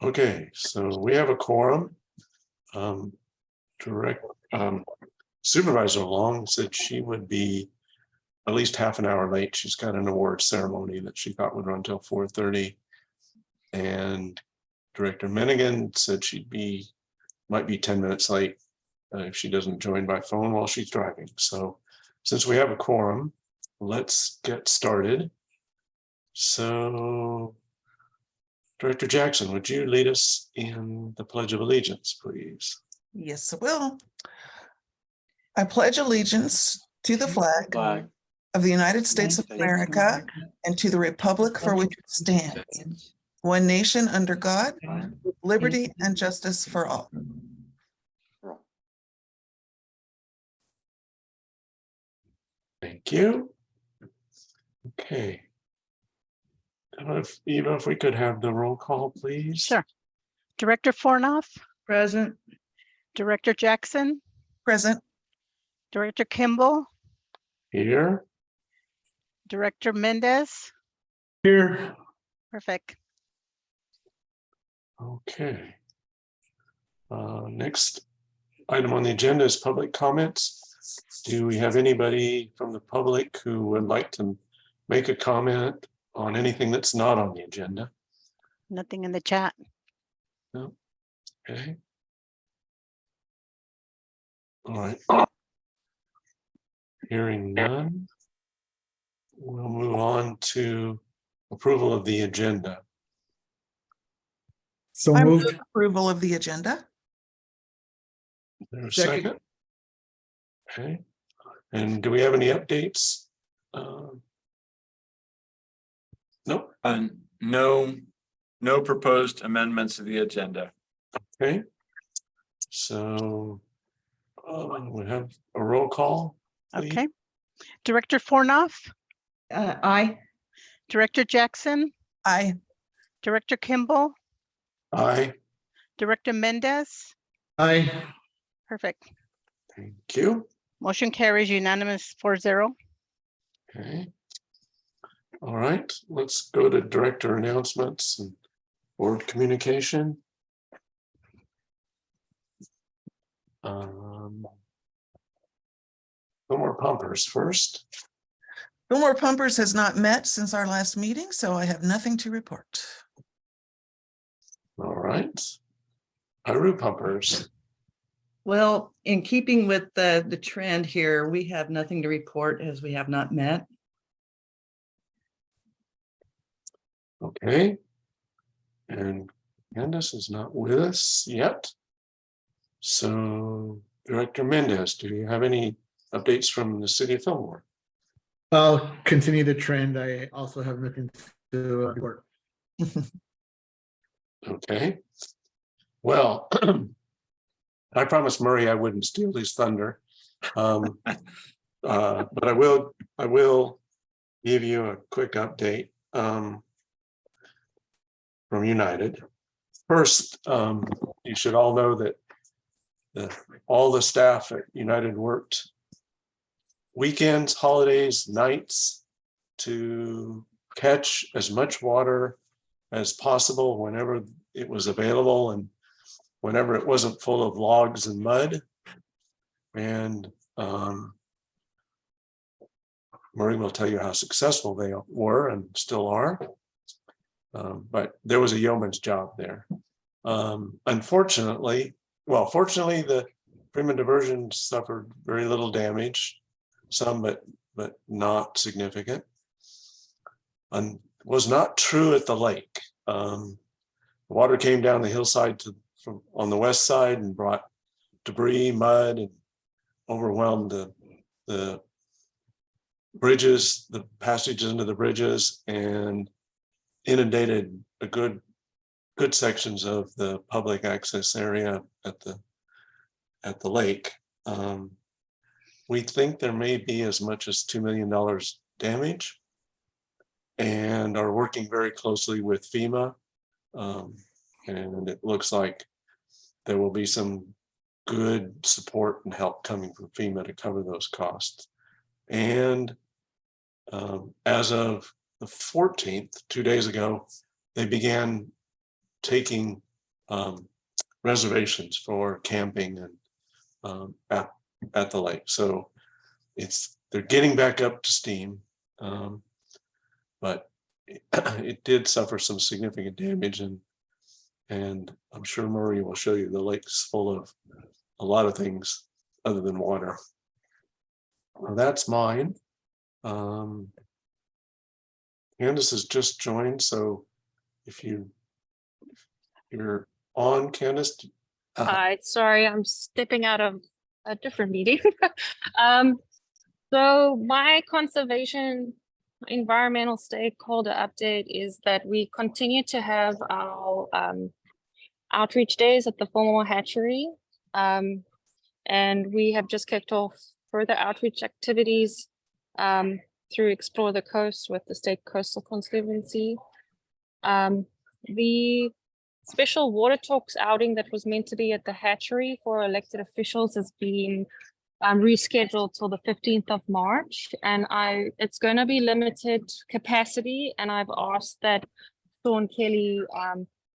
Okay, so we have a quorum. Direct Supervisor Long said she would be at least half an hour late. She's got an award ceremony that she thought would run till 4:30. And Director Menigan said might be 10 minutes late if she doesn't join by phone while she's driving. So since we have a quorum, let's get started. So Director Jackson, would you lead us in the Pledge of Allegiance, please? Yes, I will. I pledge allegiance to the flag of the United States of America and to the republic for which it stands, one nation under God, with liberty and justice for all. Thank you. Okay. If we could have the roll call, please. Sure. Director Fornoff, Present. Director Jackson, Present. Director Kimball, Here. Director Mendez. Here. Perfect. Okay. Next item on the agenda is public comments. Do we have anybody from the public who would like to make a comment on anything that's not on the agenda? Nothing in the chat. No. Okay. All right. Hearing none, we'll move on to approval of the agenda. So I move moved. approval of the agenda. Is there a Second. second? Okay. And do we have any updates? Nope. No proposed amendments to the agenda. Okay. So we have a roll call. Please. Okay. Director Fornoff, Aye. Director Jackson, Aye. Director Kimball, Aye. Director Mendez. Aye. Perfect. Thank you. Motion carries unanimous 4-0. Okay. All right, let's go to director announcements and board communication. Fillmore Pumpers first. Fillmore Pumpers has not met since our last meeting, so I have nothing to report. All right. Iru Pumpers. Well, in keeping with the trend here, we have nothing to report as we have not met. Okay. And Candace is not with us yet. So Director Mendez, do you have any updates from the city of Fillmore? I'll continue the trend. I also have nothing to report. Okay. Well, I promised Murray I wouldn't steal his thunder. But I will give you a quick update from United. First, you should all know that all the staff at United worked weekends, holidays, nights to catch as much water as possible whenever it was available and whenever it wasn't full of logs and mud. And Murray will tell you how successful they were and still are. But there was a yeoman's job there. Fortunately, the Freeman diversion suffered very little damage, some but not significant. And was not true at the lake. Water came down the hillside from on the west side and brought debris, mud, and overwhelmed the bridges, the passages into the bridges, and inundated a good sections of the public access area at the lake. We think there may be as much as $2 million damage, and are working very closely with FEMA. And it looks like there will be some good support and help coming from FEMA to cover those costs. And as of the 14th, 2 days ago, they began taking reservations for camping and at the lake. So they're getting back up to steam, but it did suffer some significant damage, and I'm sure Murray will show you the lake's full of a lot of things other than water. Well, that's mine. Candace has just joined, so if you're on, Candace. Hi, sorry, I'm stepping out of a different meeting. So my conservation environmental stakeholder update is that we continue to have our outreach days at the Fulmore Hatchery. And we have just kicked off further outreach activities through Explore the Coast with the State Coastal Conservancy. The special water talks outing that was meant to be at the hatchery for elected officials has been rescheduled till the 15th of March, and it's going to be limited capacity, and I've asked that Sean Kelly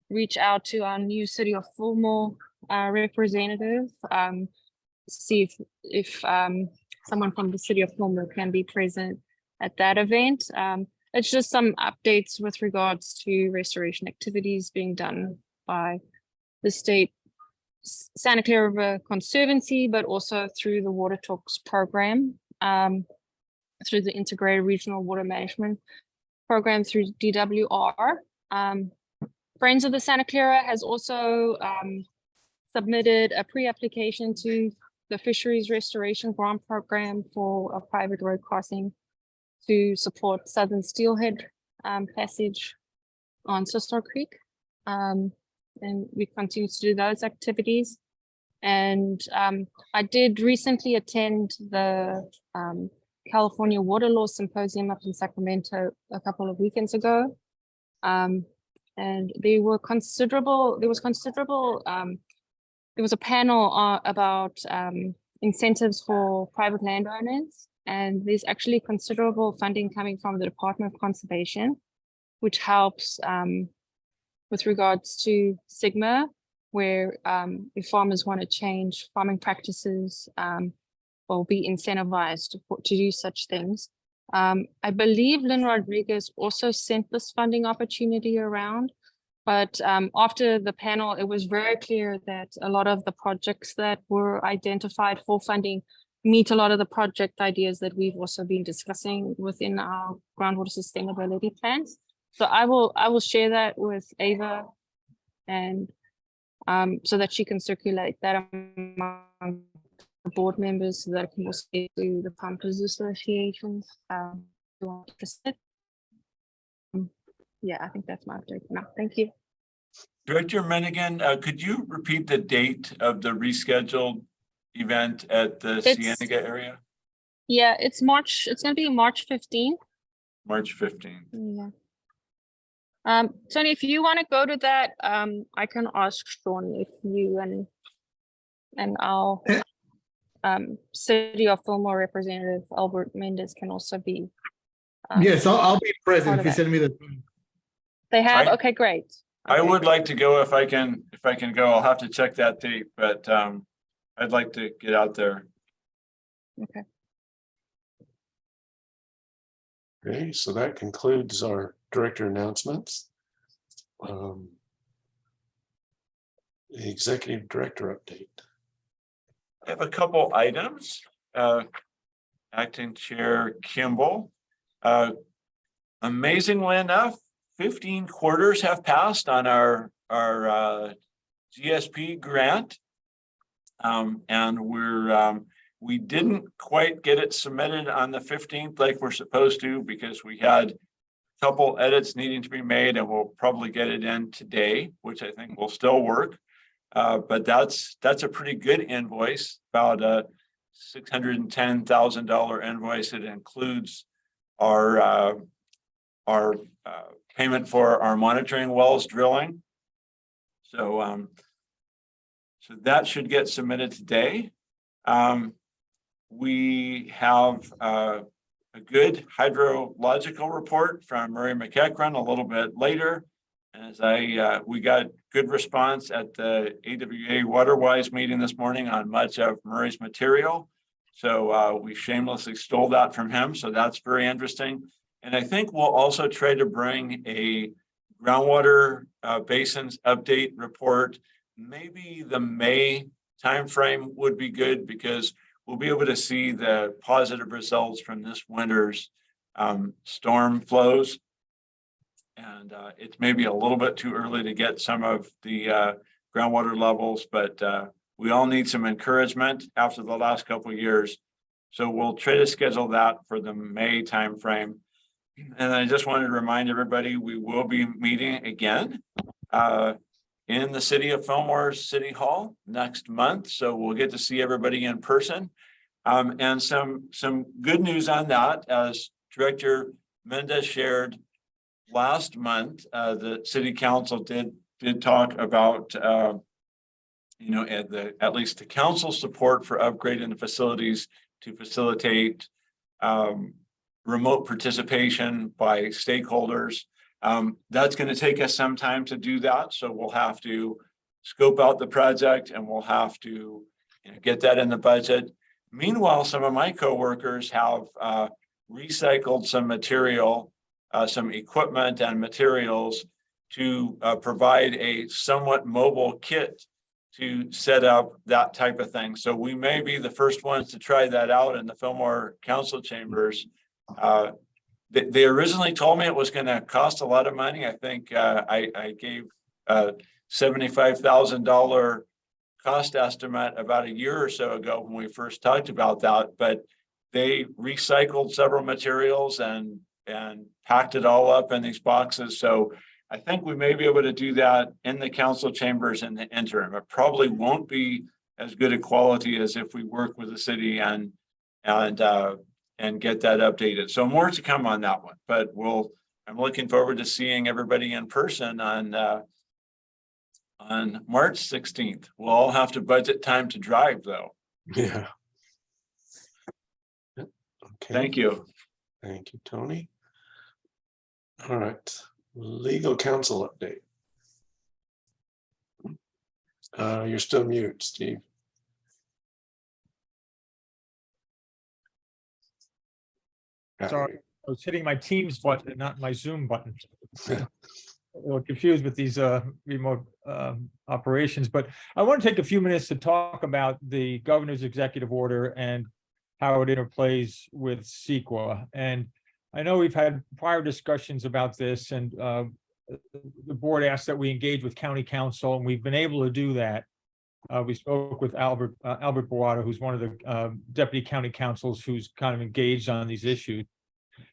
reach out to our new City of Fulmore representative, see if someone from the City of Fulmore can be present at that event. It's just some updates with regards to restoration activities being done by the state Santa Clara River Conservancy, but also through the Water Talks program, through the Integrated Regional Water Management Program through DWR. Friends of the Santa Clara has also submitted a pre-application to the Fisheries Restoration Grant Program for a private road crossing to support Southern Steelhead passage on Sister Creek. And we continue to do those activities. And I did recently attend the California Water Law Symposium up in Sacramento a couple of weekends ago. And there was a panel about incentives for private landowners. And there's actually considerable funding coming from the Department of Conservation, which helps with regards to SGMA, where if farmers want to change farming practices, will be incentivized to do such things. I believe Lynn Rodriguez also sent this funding opportunity around, but after the panel, it was very clear that a lot of the projects that were identified for funding meet a lot of the project ideas that we've also been discussing within our groundwater sustainability plans. So I will share that with Ava, and so that she can circulate that among the board members, so that it can also get to the pumpers associations who are interested. Yeah, I think that's my update now. Thank you. Director Menigan, could you repeat the date of the rescheduled event at the Cienega area? Yeah, it's March. It's going to be March 15th. March 15th. Yeah. Tony, if you want to go to that, I can ask Sean if you and our City of Fulmore representative Albert Mendez can also be. Yes, I'll be present if you that. send me the. They have. I- Okay, great. I Okay, would great. like to go if I can go. I'll have to check that date, but I'd like to get out there. Okay. Okay, so that concludes our director announcements. The executive director update. I have a couple items. Acting Chair Kimball. Amazingly enough, 15 quarters have passed on our GSP grant. And we didn't quite get it submitted on the 15th like we're supposed to, because we had a couple edits needing to be made, and we'll probably get it in today, which I think will still work. But that's a pretty good invoice, about a $610,000 invoice. It includes our payment for our monitoring wells drilling. So that should get submitted today. We have a good hydrological report from Murray McEachran a little bit later. As we got good response at the AWA WaterWise meeting this morning on much of Murray's material. So we shamelessly stole that from him. So that's very interesting. And I think we'll also try to bring a groundwater basins update report. Maybe the May timeframe would be good because we'll be able to see the positive results from this winter's storm flows. And it's maybe a little bit too early to get some of the groundwater levels, but we all need some encouragement after the last couple of years. So we'll try to schedule that for the May timeframe. And I just wanted to remind everybody, we will be meeting again in the city of Fillmore City Hall next month. So we'll get to see everybody in person. And some good news on that, as Director Mendez shared last month, the city council did talk about at least the council support for upgrading the facilities to facilitate remote participation by stakeholders. That's going to take us some time to do that. So we'll have to scope out the project and we'll have to get that in the budget. Meanwhile, some of my coworkers have recycled some material, some equipment and materials to provide a somewhat mobile kit to set up that type of thing. So we may be the first ones to try that out in the Fillmore Council chambers. They originally told me it was going to cost a lot of money. I think I gave $75,000 cost estimate about a year or so ago when we first talked about that, but they recycled several materials and packed it all up in these boxes. So I think we may be able to do that in the council chambers in the interim. It probably won't be as good a quality as if we work with the city and get that updated. So more to come on that one, but I'm looking forward to seeing everybody in person on March 16th. We'll all have to budget time to drive though. Yeah. Okay. Thank you. Thank you, Tony. All right, legal counsel update. You're still mute, Steve. Sorry, I was hitting my Teams button and not my Zoom button. A little confused with these remote operations, but I want to take a few minutes to talk about the governor's executive order and how it interplays with CEQA. And I know we've had prior discussions about this, and the board asked that we engage with county council, and we've been able to do that. We spoke with Albert Boata, who's one of the deputy county councils who's kind of engaged on these issues.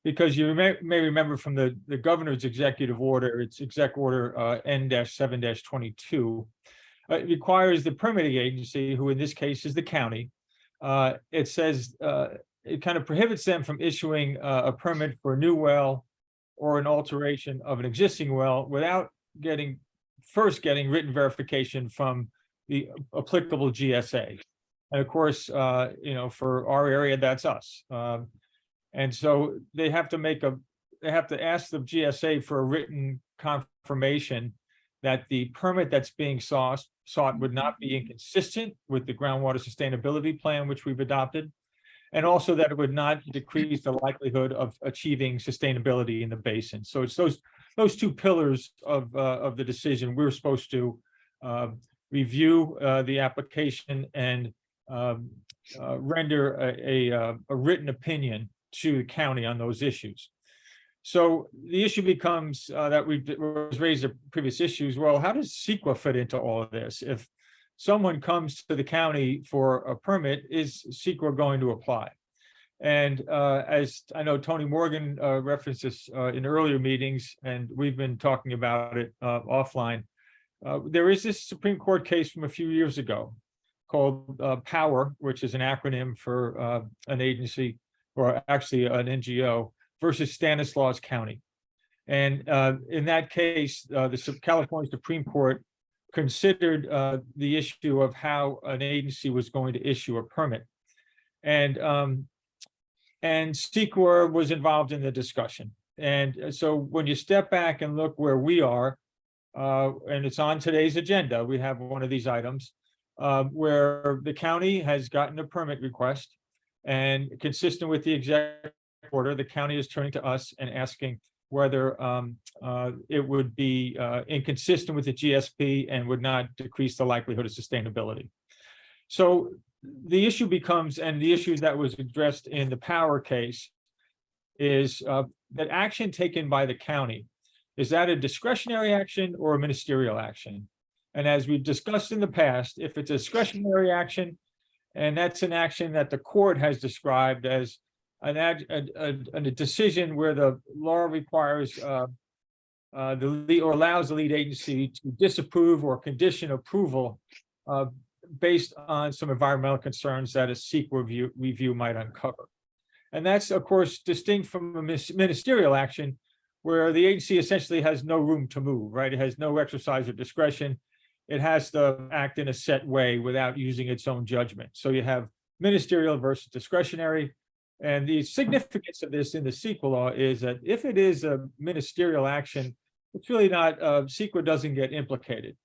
Because you may remember from the governor's executive order, it's exec order N-7-22. It requires the permitting agency, who in this case is the county. It says it kind of prohibits them from issuing a permit for a new well or an alteration of an existing well without first getting written verification from the applicable GSA. And of course, for our area, that's us. And so they have to ask the GSA for a written confirmation that the permit that's being sought would not be inconsistent with the groundwater sustainability plan, which we've adopted, and also that it would not decrease the likelihood of achieving sustainability in the basin. So it's those two pillars of the decision. We're supposed to review the application and render a written opinion to the county on those issues. So the issue becomes that was raised in previous issues. Well, how does CEQA fit into all of this? If someone comes to the county for a permit, is CEQA going to apply? And as I know, Tony Morgan referenced this in earlier meetings, and we've been talking about it offline. There is this Supreme Court case from a few years ago called POWER, which is an acronym for an agency, or actually an NGO, versus Stanislaus County. And in that case, the California Supreme Court considered the issue of how an agency was going to issue a permit. And CEQA was involved in the discussion. And so when you step back and look where we are, and it's on today's agenda. We have one of these items where the county has gotten a permit request, and consistent with the executive order, the county is turning to us and asking whether it would be inconsistent with the GSP and would not decrease the likelihood of sustainability. So the issue becomes, and the issue that was addressed in the power case is that action taken by the county, is that a discretionary action or a ministerial action? And as we've discussed in the past, if it's a discretionary action, and that's an action that the court has described as a decision where the law requires the lead or allows the lead agency to disapprove or condition approval based on some environmental concerns that a CEQA review might uncover. And that's, of course, distinct from a ministerial action where the agency essentially has no room to move, right? It has no exercise of discretion. It has to act in a set way without using its own judgment. So you have ministerial versus discretionary. And the significance of this in the CEQA law is that if it is a ministerial action, it's really not, CEQA doesn't get implicated.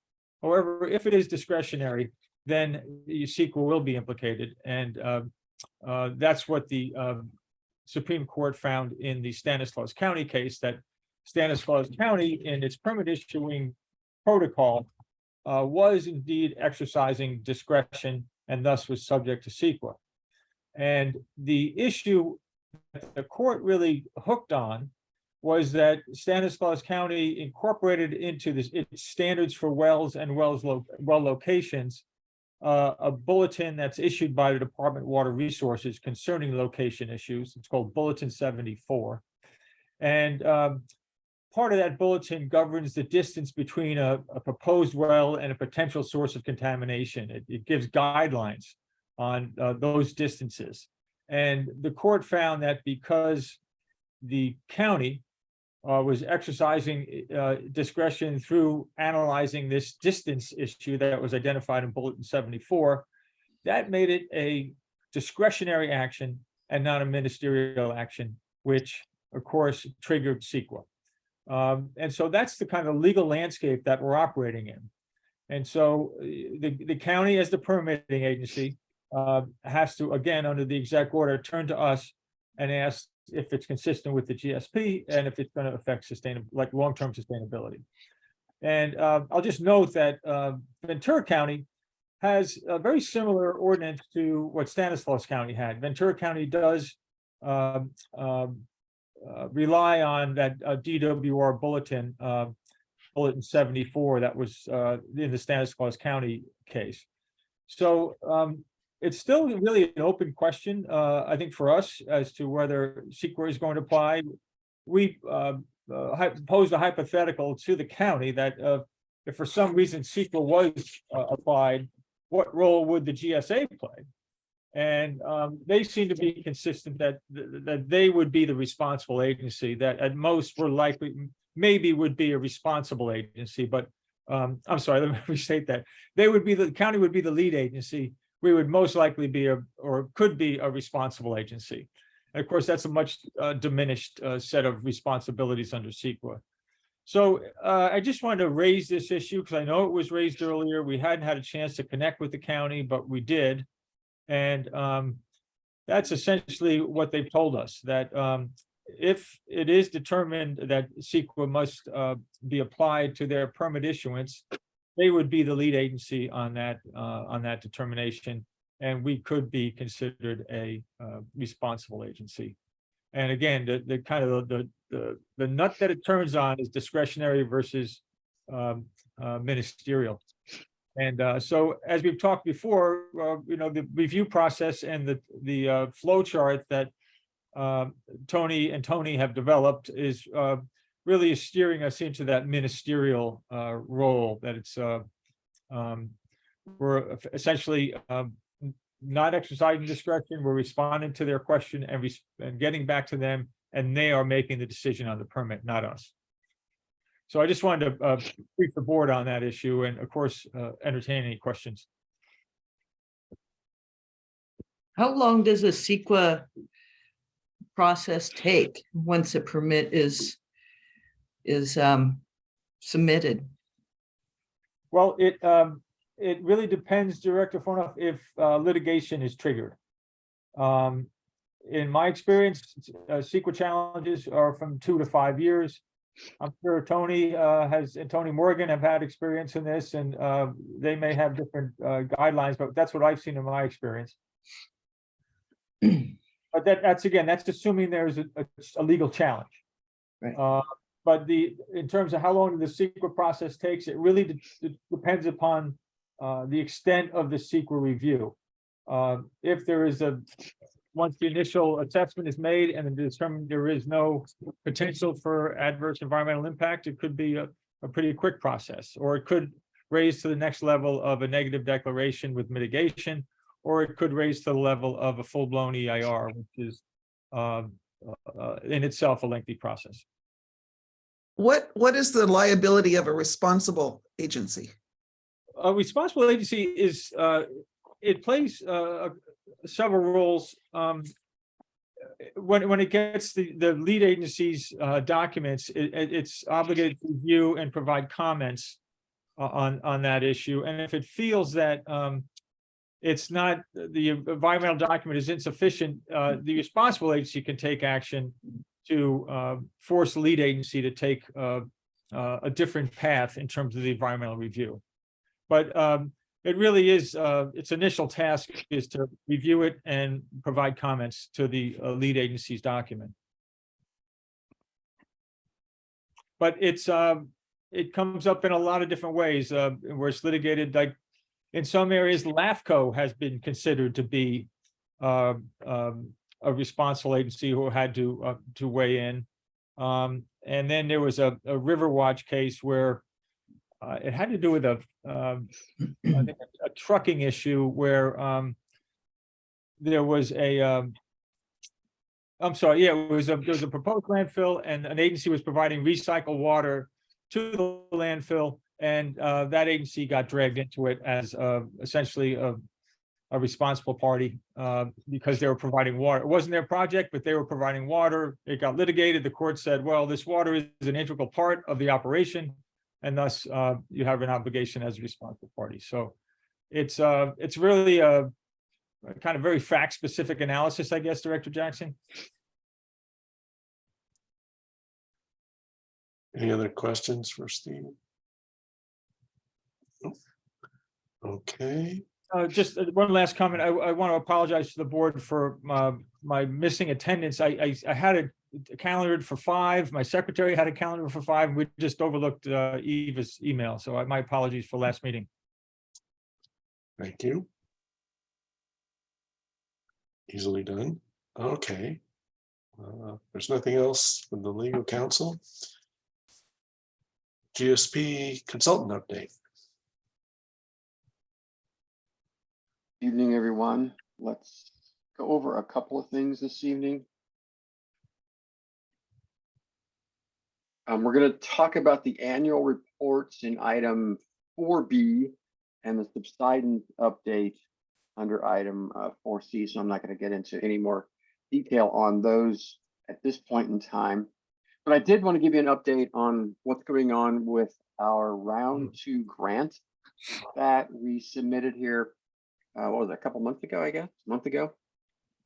However, if it is discretionary, then the CEQA will be implicated. And that's what the Supreme Court found in the Stanislaus County case, that Stanislaus County in its permit issuing protocol was indeed exercising discretion and thus was subject to CEQA. And the issue that the court really hooked on was that Stanislaus County incorporated into its standards for wells and well locations a bulletin that's issued by the Department of Water Resources concerning location issues. It's called Bulletin 74. And part of that bulletin governs the distance between a proposed well and a potential source of contamination. It gives guidelines on those distances. And the court found that because the county was exercising discretion through analyzing this distance issue that was identified in Bulletin 74, that made it a discretionary action and not a ministerial action, which of course triggered CEQA. And so that's the kind of legal landscape that we're operating in. And so the county, as the permitting agency, has to, again, under the exec order, turn to us and ask if it's consistent with the GSP and if it's going to affect long-term sustainability. And I'll just note that Ventura County has a very similar ordinance to what Stanislaus County had. Ventura County does rely on that DWR bulletin, Bulletin 74, that was in the Stanislaus County case. So it's still really an open question, I think, for us as to whether CEQA is going to apply. We posed a hypothetical to the county that if for some reason CEQA was applied, what role would the GSA play? And they seem to be consistent that they would be the responsible agency, that at most were likely, maybe would be a responsible agency, but I'm sorry, let me restate that. The county would be the lead agency. We would most likely be or could be a responsible agency. And of course, that's a much diminished set of responsibilities under CEQA. So I just wanted to raise this issue because I know it was raised earlier. We hadn't had a chance to connect with the county, but we did. And that's essentially what they've told us, that if it is determined that CEQA must be applied to their permit issuance, they would be the lead agency on that determination, and we could be considered a responsible agency. And again, the kind of the nut that it turns on is discretionary versus ministerial. And so, as we've talked before, the review process and the flow chart that Tony have developed is really steering us into that ministerial role, that it's we're essentially not exercising discretion. We're responding to their question and getting back to them, and they are making the decision on the permit, not us. So I just wanted to brief the board on that issue, and of course, entertain any questions. How long does a CEQA process take once a permit is submitted? Well, it really depends, Director Fornoff, if litigation is triggered. In my experience, CEQA challenges are from 2 to 5 years. I'm sure Tony and Tony Morgan have had experience in this, and they may have different guidelines, but that's what I've seen in my experience. But that's assuming there's a legal challenge. Right. But in terms of how long the CEQA process takes, it really depends upon the extent of the CEQA review. If there is once the initial assessment is made and determined there is no potential for adverse environmental impact, it could be a pretty quick process, or it could raise to the next level of a negative declaration with mitigation, or it could raise to the level of a full-blown EIR, which is in itself a lengthy process. What is the liability of a responsible agency? A responsible agency is, it plays several roles. When it gets the lead agency's documents, it's obligated to review and provide comments on that issue. And if it feels that it's not, the environmental document is insufficient, the responsible agency can take action to force the lead agency to take a different path in terms of the environmental review. But it really is, its initial task is to review it and provide comments to the lead agency's document. But it comes up in a lot of different ways where it's litigated. Like in some areas, LAFCO has been considered to be a responsible agency who had to weigh in. And then there was a Riverwatch case where it had to do with I think a trucking issue where there was there was a proposed landfill, and an agency was providing recycled water to the landfill, and that agency got dragged into it as essentially a responsible party because they were providing water. It wasn't their project, but they were providing water. It got litigated. The court said, well, this water is an integral part of the operation, and thus you have an obligation as a responsible party. So it's really a kind of very fact-specific analysis, I guess, Director Jackson. Any other questions for Steve? Okay. Just one last comment. I want to apologize to the board for my missing attendance. I had it calendared for 5. My secretary had a calendar for 5. We just overlooked Eva's email. So my apologies for last meeting. Thank you. Easily done. Okay. There's nothing else from the legal counsel. GSP consultant update. Evening, everyone. Let's go over a couple of things this evening. We're going to talk about the annual reports in item 4B and the subsidence update under item 4C. So I'm not going to get into any more detail on those at this point in time. But I did want to give you an update on what's going on with our round 2 grant that we submitted here. What was it, a couple months ago, I guess, a month ago.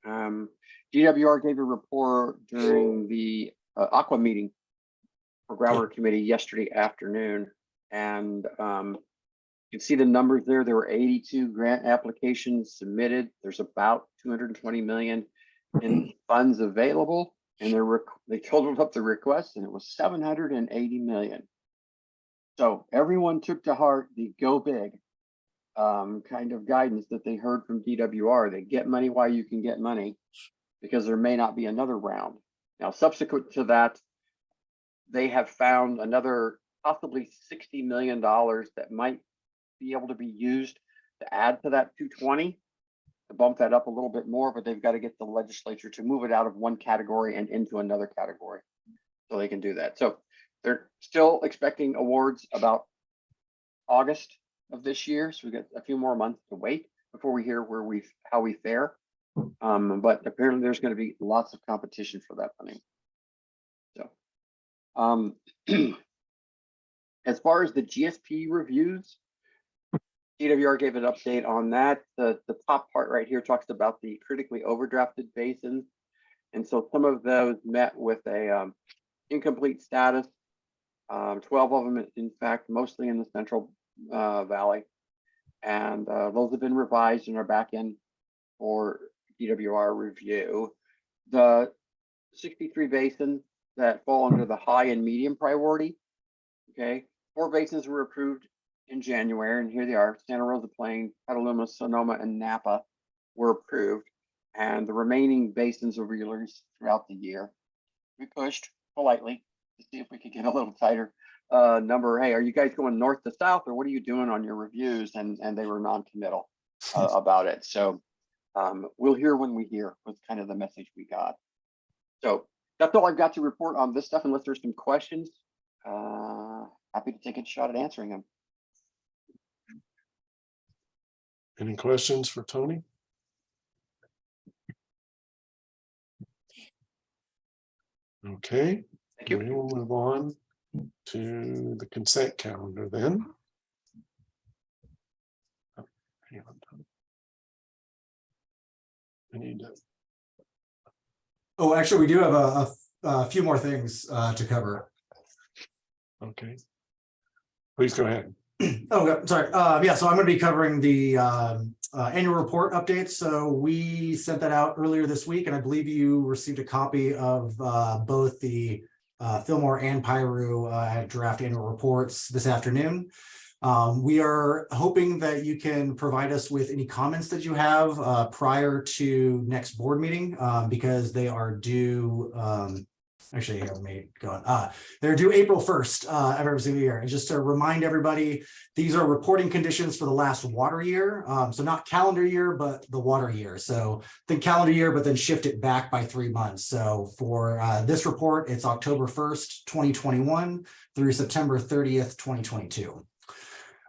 DWR gave a report during the Aqua meeting for groundwater committee yesterday afternoon. And you can see the numbers there. There were 82 grant applications submitted. There's about 220 million in funds available. And they totaled up the request, and it was 780 million. So everyone took to heart the go big kind of guidance that they heard from DWR. They get money while you can get money, because there may not be another round. Now, subsequent to that, they have found another possibly $60 million that might be able to be used to add to that 220, to bump that up a little bit more, but they've got to get the legislature to move it out of one category and into another category so they can do that. So they're still expecting awards about August of this year. So we got a few more months to wait before we hear how we fare. But apparently there's going to be lots of competition for that money. So as far as the GSP reviews, DWR gave an update on that. The top part right here talks about the critically overdrafted basins. And so some of those met with a incomplete status. 12 of them, in fact, mostly in the Central Valley. And those have been revised and are back in for DWR review. The 63 basins that fall under the high and medium priority, okay, 4 basins were approved in January, and here they are: Santa Rosa Plain, Petaluma, Sonoma, and Napa were approved, and the remaining basins will be released throughout the year. We pushed politely to see if we could get a little tighter number. Hey, are you guys going north to south, or what are you doing on your reviews? And they were non-committal about it. So we'll hear when we hear, was kind of the message we got. So that's all I've got to report on this stuff, unless there's some questions. Happy to take a shot at answering them. Any questions for Tony? Okay, Thank you. we will move on to the consent calendar then. Oh, hang on, Tony. I need to. Oh, actually, we do have a few more things to cover. Okay. Please go ahead. Oh, yeah, sorry. Yeah, so I'm going to be covering the annual report updates. So we sent that out earlier this week, and I believe you received a copy of both the Fillmore and Piru draft annual reports this afternoon. We are hoping that you can provide us with any comments that you have prior to next board meeting, because they are due. Actually, I may go on. They're due April 1st of every single year. And just to remind everybody, these are reporting conditions for the last water year. So not calendar year, but the water year. So think calendar year, but then shift it back by 3 months. So for this report, it's October 1st, 2021 through September 30th, 2022.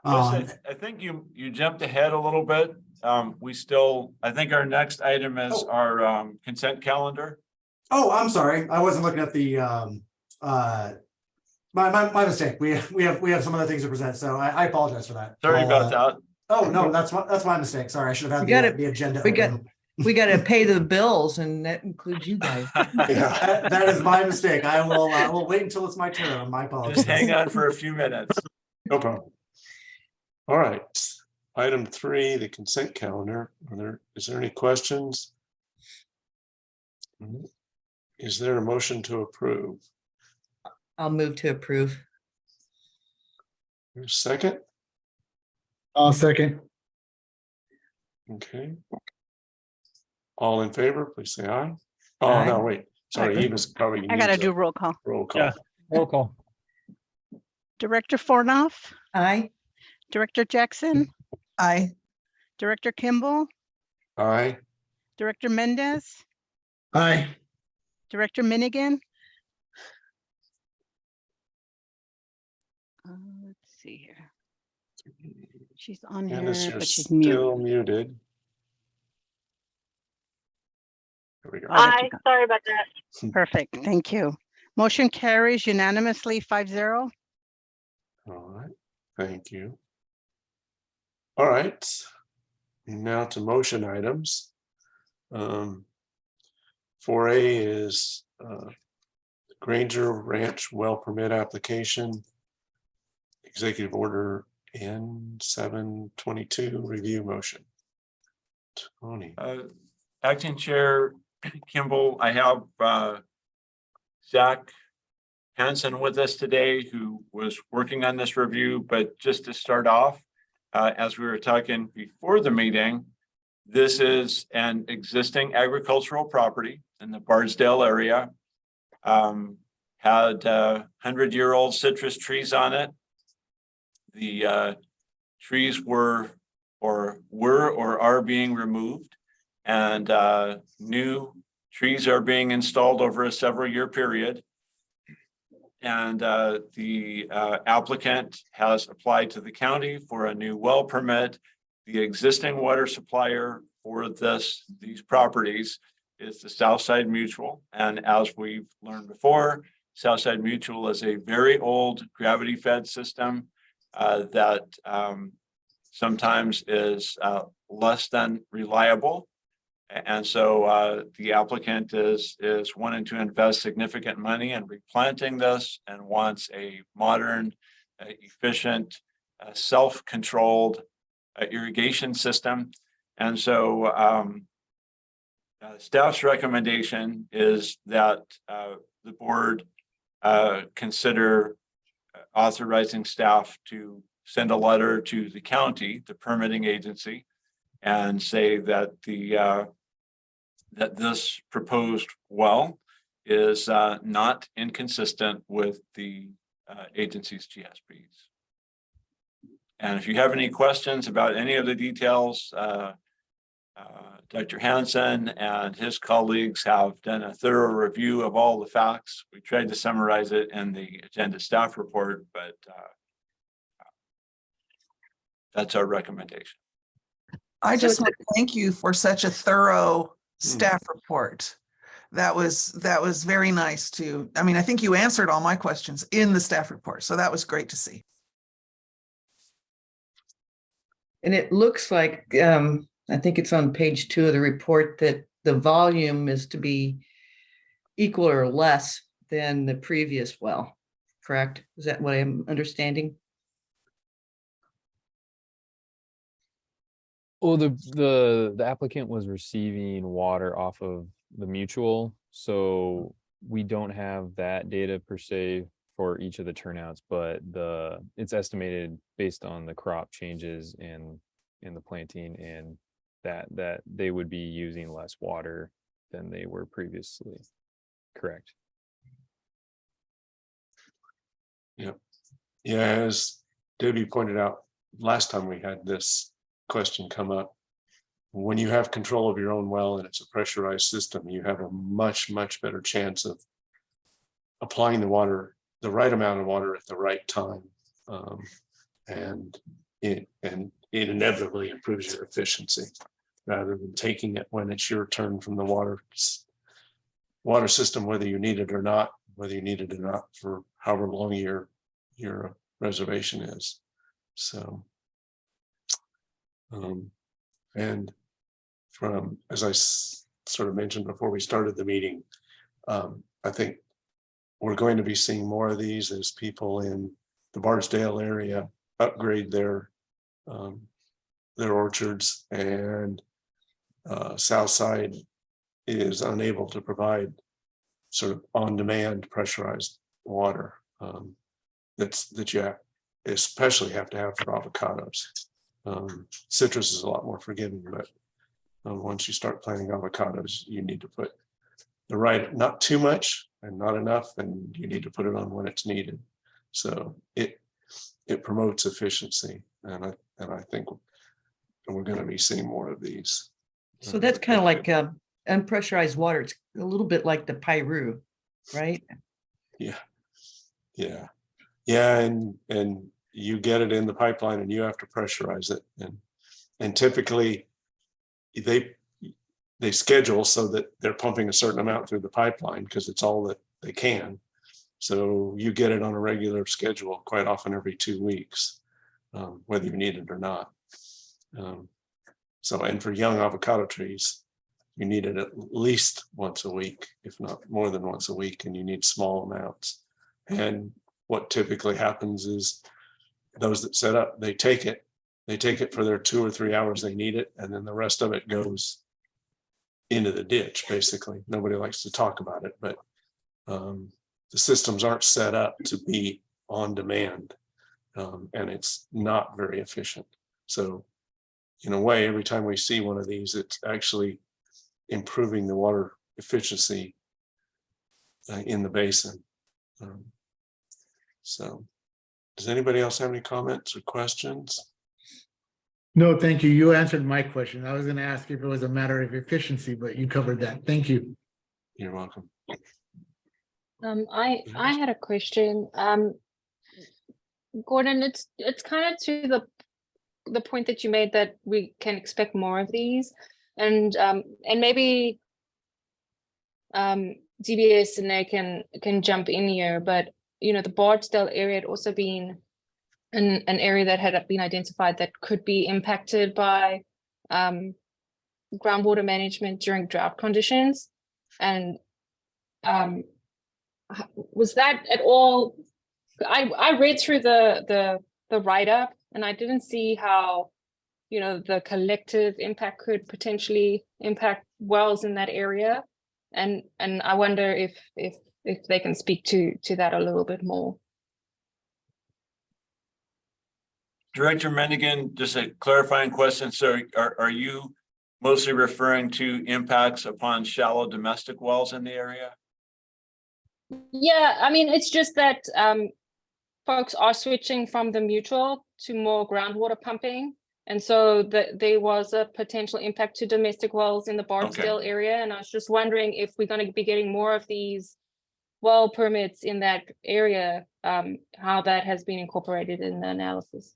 I think you jumped ahead a little bit. I think our next item is our consent calendar. I'm sorry. I wasn't looking at the my mistake. We have some other things to present, so I apologize for that. Sorry about that. Oh no, that's my mistake. Sorry, I should have had the agenda. We got to pay the bills, and that includes you guys. Yeah. That is my mistake. I will wait until it's my turn. My apologies. Just hang on for a few minutes. No problem. All right. Item 3, the consent calendar. Is there any questions? Is there a motion to approve? I'll move to approve. Second? I'll second. Okay. All in favor, please say aye. Oh, Aye. no, wait. Sorry, Eva's probably. I gotta needs a do roll call. roll call. Yeah. Roll call. Director Fornoff, Aye. Director Jackson, Aye. Director Kimball, Aye. Director Mendez, Aye. Director Minigan. Let's see here. She's on here, Candace, you're but she's still muted. muted. There we go. Oh, there you Aye, go. sorry about that. Perfect, thank you. Motion carries unanimously 5-0. All right, thank you. All right, now to motion items. 4A is Granger Ranch well permit application, executive order N722 review motion. Tony. Acting Chair Kimball, I have Zach Hansen with us today, who was working on this review. But just to start off, as we were talking before the meeting, this is an existing agricultural property in the Bardsdale area. Had 100-year-old citrus trees on it. The trees were or are being removed, and new trees are being installed over a several-year period. And the applicant has applied to the county for a new well permit. The existing water supplier for these properties is the Southside Mutual. And as we've learned before, Southside Mutual is a very old gravity-fed system that sometimes is less than reliable. And so the applicant is wanting to invest significant money in replanting this and wants a modern, efficient, self-controlled irrigation system. And so staff's recommendation is that the board consider authorizing staff to send a letter to the county, the permitting agency, and say that that this proposed well is not inconsistent with the agency's GSBs. And if you have any questions about any of the details, Dr. Hansen and his colleagues have done a thorough review of all the facts. We tried to summarize it in the agenda staff report, but that's our recommendation. I just want to thank you for such a thorough staff report. That was very nice too. I mean, I think you answered all my questions in the staff report, so that was great to see. And it looks like, I think it's on page 2 of the report, that the volume is to be equal or less than the previous well, correct? Is that what I'm understanding? Well, the applicant was receiving water off of the mutual, so we don't have that data per se for each of the turnouts, but it's estimated based on the crop changes in the planting, and that they would be using less water than they were previously. Correct. Yeah. Yeah, as Debbie pointed out, last time we had this question come up, when you have control of your own well and it's a pressurized system, you have a much better chance of applying the water, the right amount of water at the right time, and it inevitably improves your efficiency rather than taking it when it's your turn from the water system, whether you need it or not, for however long your reservation is. So and from, as I sort of mentioned before we started the meeting, I think we're going to be seeing more of these as people in the Bardsdale area upgrade their orchards, and Southside is unable to provide sort of on-demand pressurized water that you especially have to have for avocados. Citrus is a lot more forgiving, but once you start planting avocados, you need to put the right, not too much and not enough, and you need to put it on when it's needed. So it promotes efficiency, and I think we're going to be seeing more of these. So that's kind of like unpressurized water. It's a little bit like the Pyru, right? Yeah, and you get it in the pipeline and you have to pressurize it, and typically they schedule so that they're pumping a certain amount through the pipeline because it's all that they can. So you get it on a regular schedule, quite often every 2 weeks, whether you need it or not. So, and for young avocado trees, you need it at least once a week, if not more than once a week, and you need small amounts. And what typically happens is those that set up, they take it for their 2 or 3 hours they need it, and then the rest of it goes into the ditch, basically. Nobody likes to talk about it, but the systems aren't set up to be on demand, and it's not very efficient. So in a way, every time we see one of these, it's actually improving the water efficiency in the basin. So does anybody else have any comments or questions? No, thank you. You answered my question. I was going to ask if it was a matter of efficiency, but you covered that. Thank you. You're welcome. I had a question. Gordon, it's kind of to the point that you made that we can expect more of these, and maybe DBS and they can jump in here, but you know, the Bardsdale area had also been an area that had been identified that could be impacted by groundwater management during drought conditions. And was that at all? I read through the write-up and I didn't see how, you know, the collective impact could potentially impact wells in that area. And I wonder if they can speak to that a little bit more. Director Mendigan, just a clarifying question. So are you mostly referring to impacts upon shallow domestic wells in the area? Yeah, I mean, it's just that folks are switching from the mutual to more groundwater pumping. And so there was a potential impact to domestic wells in the Barksdale area. And I was just wondering if we're going to be getting more of these well permits in that area, how that has been incorporated in the analysis.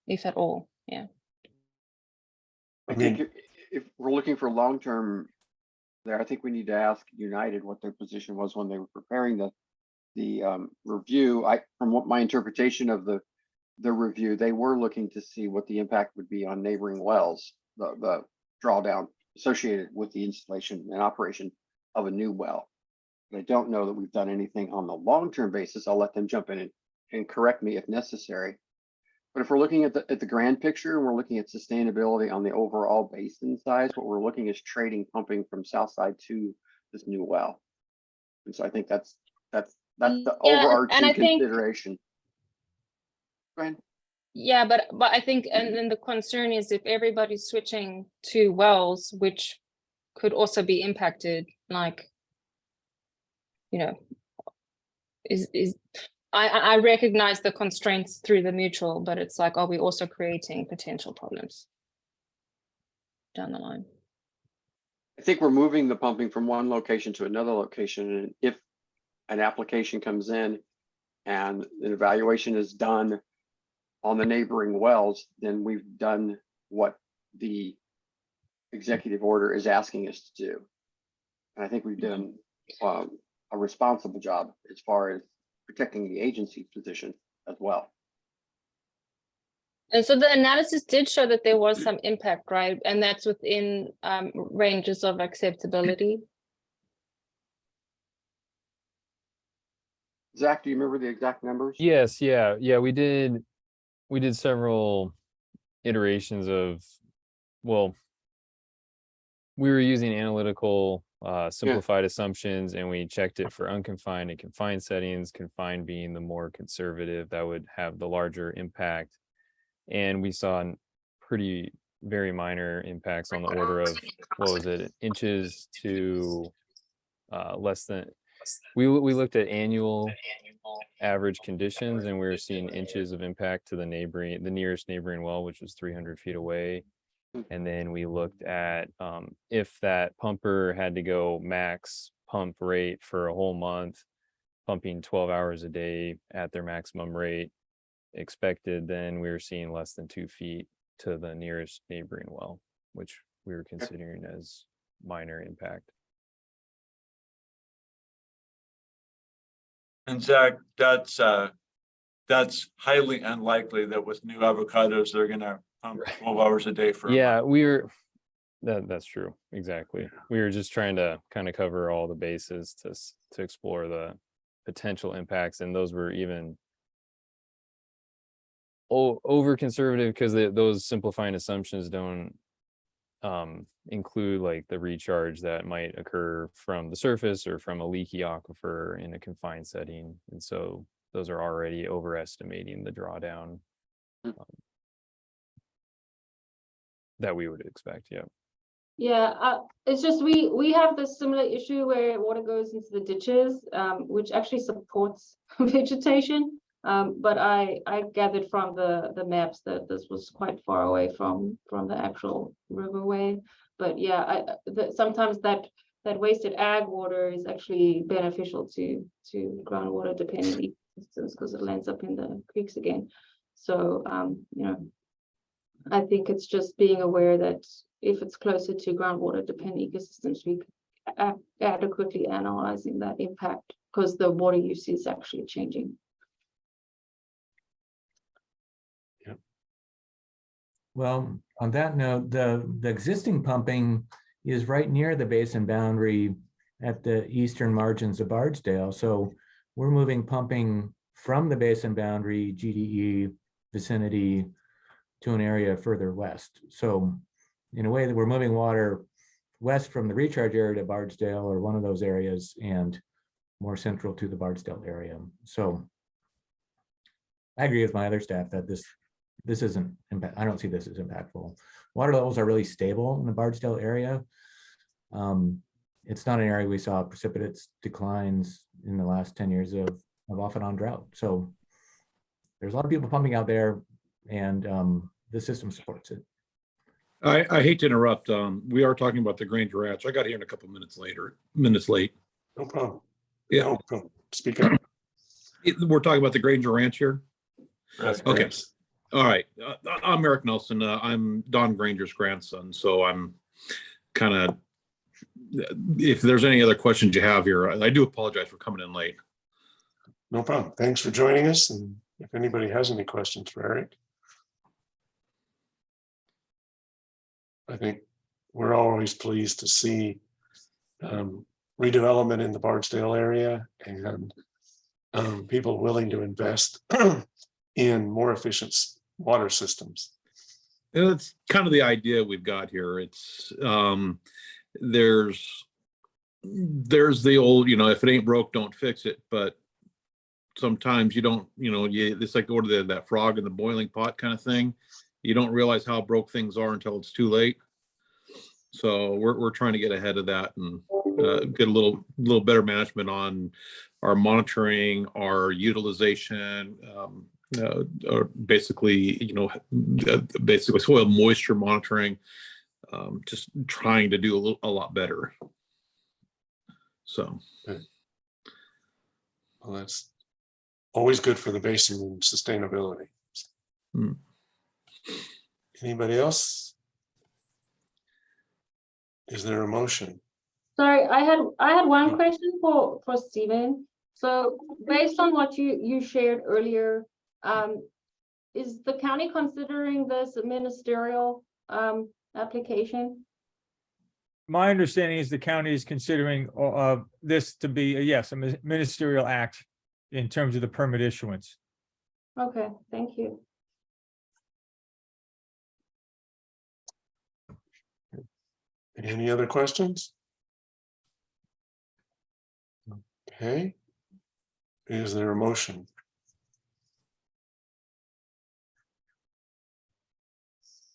If at all, yeah. I think if we're looking for long-term there, I think we need to ask United what their position was when they were preparing the review. From what my interpretation of the review, they were looking to see what the impact would be on neighboring wells, the drawdown associated with the installation and operation of a new well. But I don't know that we've done anything on the long-term basis. I'll let them jump in and correct me if necessary. But if we're looking at the grand picture and we're looking at sustainability on the overall basin size, what we're looking is trading pumping from Southside to this new well. And so I think that's the overarching consideration. Go ahead. Yeah, but I think, and then the concern is if everybody's switching to wells, which could also be impacted, like, you know, I recognize the constraints through the mutual, but it's like, are we also creating potential problems down the line? I think we're moving the pumping from one location to another location. And if an application comes in and an evaluation is done on the neighboring wells, then we've done what the executive order is asking us to do. And I think we've done a responsible job as far as protecting the agency's position as well. And so the analysis did show that there was some impact, right? And that's within ranges of acceptability. Zach, do you remember the exact numbers? Yes, yeah. We did several iterations of, well, we were using analytical simplified assumptions, and we checked it for unconfined and confined settings, confined being the more conservative that would have the larger impact. And we saw very minor impacts on the order of, what was it, inches to less than, we looked at annual average conditions, and we were seeing inches of impact to the nearest neighboring well, which was 300 feet away. And then we looked at if that pumper had to go max pump rate for a whole month, pumping 12 hours a day at their maximum rate expected, then we were seeing less than 2 feet to the nearest neighboring well, which we were considering as minor impact. And Zach, that's highly unlikely that with new avocados, they're gonna pump 12 hours a day for a month. That's true. Exactly. We were just trying to kind of cover all the bases to explore the potential impacts, and those were even over conservative because those simplifying assumptions don't include like the recharge that might occur from the surface or from a leaky aquifer in a confined setting. And so those are already overestimating the drawdown that we would expect. Yeah. Yeah, it's just we have this similar issue where water goes into the ditches, which actually supports vegetation. But I gathered from the maps that this was quite far away from the actual riverway. But yeah, sometimes that wasted ag water is actually beneficial to groundwater dependent ecosystems because it lands up in the creeks again. So you know, I think it's just being aware that if it's closer to groundwater dependent ecosystems, we adequately analyzing that impact because the water use is actually changing. Well, on that note, the existing pumping is right near the basin boundary at the eastern margins of Bardsdale. So we're moving pumping from the basin boundary, GDE vicinity, to an area further west. So in a way that we're moving water west from the recharge area to Bardsdale or one of those areas and more central to the Bardsdale area. So I agree with my other staff that this isn't impact. I don't see this as impactful. Water levels are really stable in the Bardsdale area. It's not an area we saw precipitous declines in the last 10 years of off and on drought. So there's a lot of people pumping out there, and the system supports it. I hate to interrupt. We are talking about the Granger Ranch. I got here in a couple minutes late. No problem. Yeah. No problem. Speak up. We're talking about the Granger Ranch here. That's Okay. correct. All right. I'm Eric Nelson. I'm Don Granger's grandson. So I'm kind of, if there's any other questions you have here, I do apologize for coming in late. No problem. Thanks for joining us. And if anybody has any questions for Eric, I think we're always pleased to see redevelopment in the Bardsdale area and people willing to invest in more efficient water systems. And that's kind of the idea we've got here. It's there's the old, if it ain't broke, don't fix it. But sometimes you don't, it's like go to that frog in the boiling pot kind of thing. You don't realize how broke things are until it's too late. So we're trying to get ahead of that and get a little better management on our monitoring, our utilization, or basically, basically soil moisture monitoring, just trying to do a lot better. So. Well, that's always good for the basin and sustainability. Anybody else? Is there a motion? Sorry, I had one question for Stephen. So based on what you shared earlier, is the county considering this a ministerial application? My understanding is the county is considering this to be a ministerial act in terms of the permit issuance. Okay, thank you. Any other questions? Okay. Is there a motion?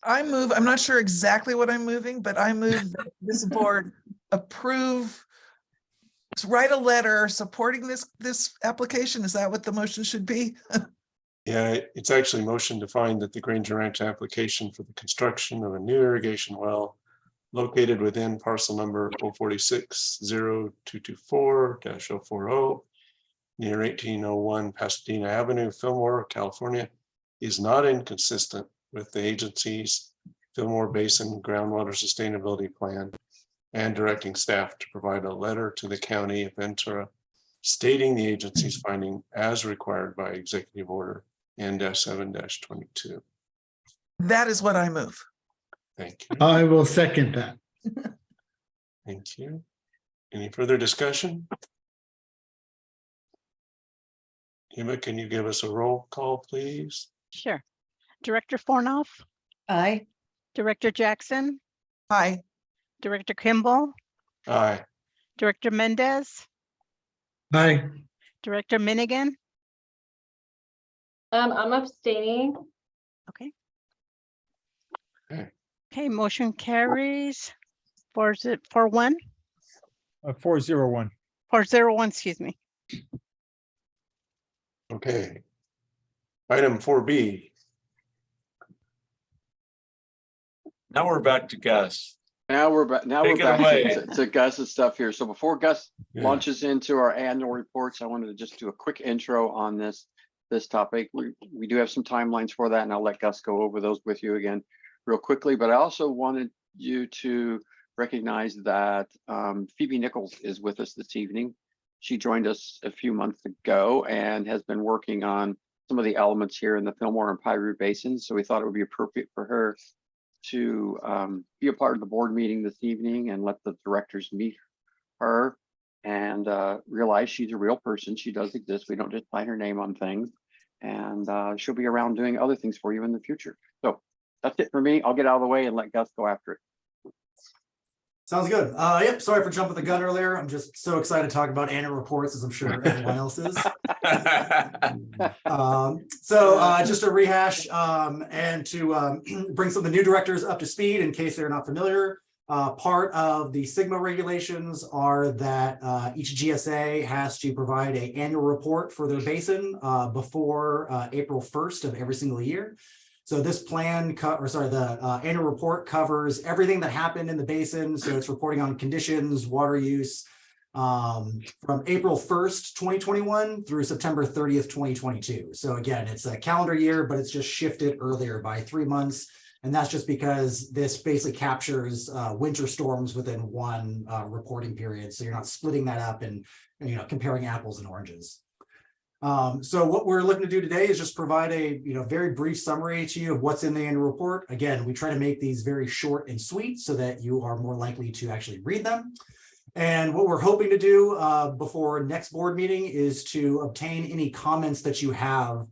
I move, I'm not sure exactly what I'm moving, but I move that this board approve, write a letter supporting this application. Is that what the motion should be? Yeah, it's actually motion to find that the Granger Ranch application for the construction of a new irrigation well located within parcel number 046-0224-040 near 1801 Pasadena Avenue, Fillmore, California, is not inconsistent with the agency's Fillmore Basin Groundwater Sustainability Plan and directing staff to provide a letter to the county of Ventura stating the agency's finding as required by Executive Order N-7-22. That is what I move. Thank you. I will second that. Thank you. Any further discussion? Emma, can you give us a roll call, please? Sure. Director Fornoff, Aye. Director Jackson, Aye. Director Kimball, Aye. Director Mendez, Aye. Director Minigan. I'm abstaining. Okay. Okay. Okay, motion carries. 4-1? 401. 401, excuse me. Okay. Item 4B. Now we're back to Gus. Now we're back. Now Take we're it back away. to Gus's stuff here. So before Gus Yeah. launches into our annual reports, I wanted to just do a quick intro on this topic. We do have some timelines for that, and I'll let Gus go over those with you again real quickly. But I also wanted you to recognize that Phoebe Nichols is with us this evening. She joined us a few months ago and has been working on some of the elements here in the Fillmore and Piru basins. So we thought it would be appropriate for her to be a part of the board meeting this evening and let the directors meet her and realize she's a real person. She does exist. We don't just sign her name on things. And she'll be around doing other things for you in the future. So that's it for me. I'll get out of the way and let Gus go after it. Sounds good. Yep, sorry for jumping the gun earlier. I'm just so excited to talk about annual reports, as I'm sure everyone else is. Just to rehash and to bring some of the new directors up to speed in case they're not familiar. Part of the Sigma regulations are that each GSA has to provide an annual report for their basin before April 1st of every single year. So this plan, the annual report covers everything that happened in the basin. So it's reporting on conditions, water use from April 1st, 2021 through September 30th, 2022. So again, it's a calendar year, but it's just shifted earlier by 3 months. And that's just because this basically captures winter storms within one reporting period. So you're not splitting that up and comparing apples and oranges. So what we're looking to do today is just provide a very brief summary to you of what's in the annual report. Again, we try to make these very short and sweet so that you are more likely to actually read them. And what we're hoping to do before next board meeting is to obtain any comments that you have,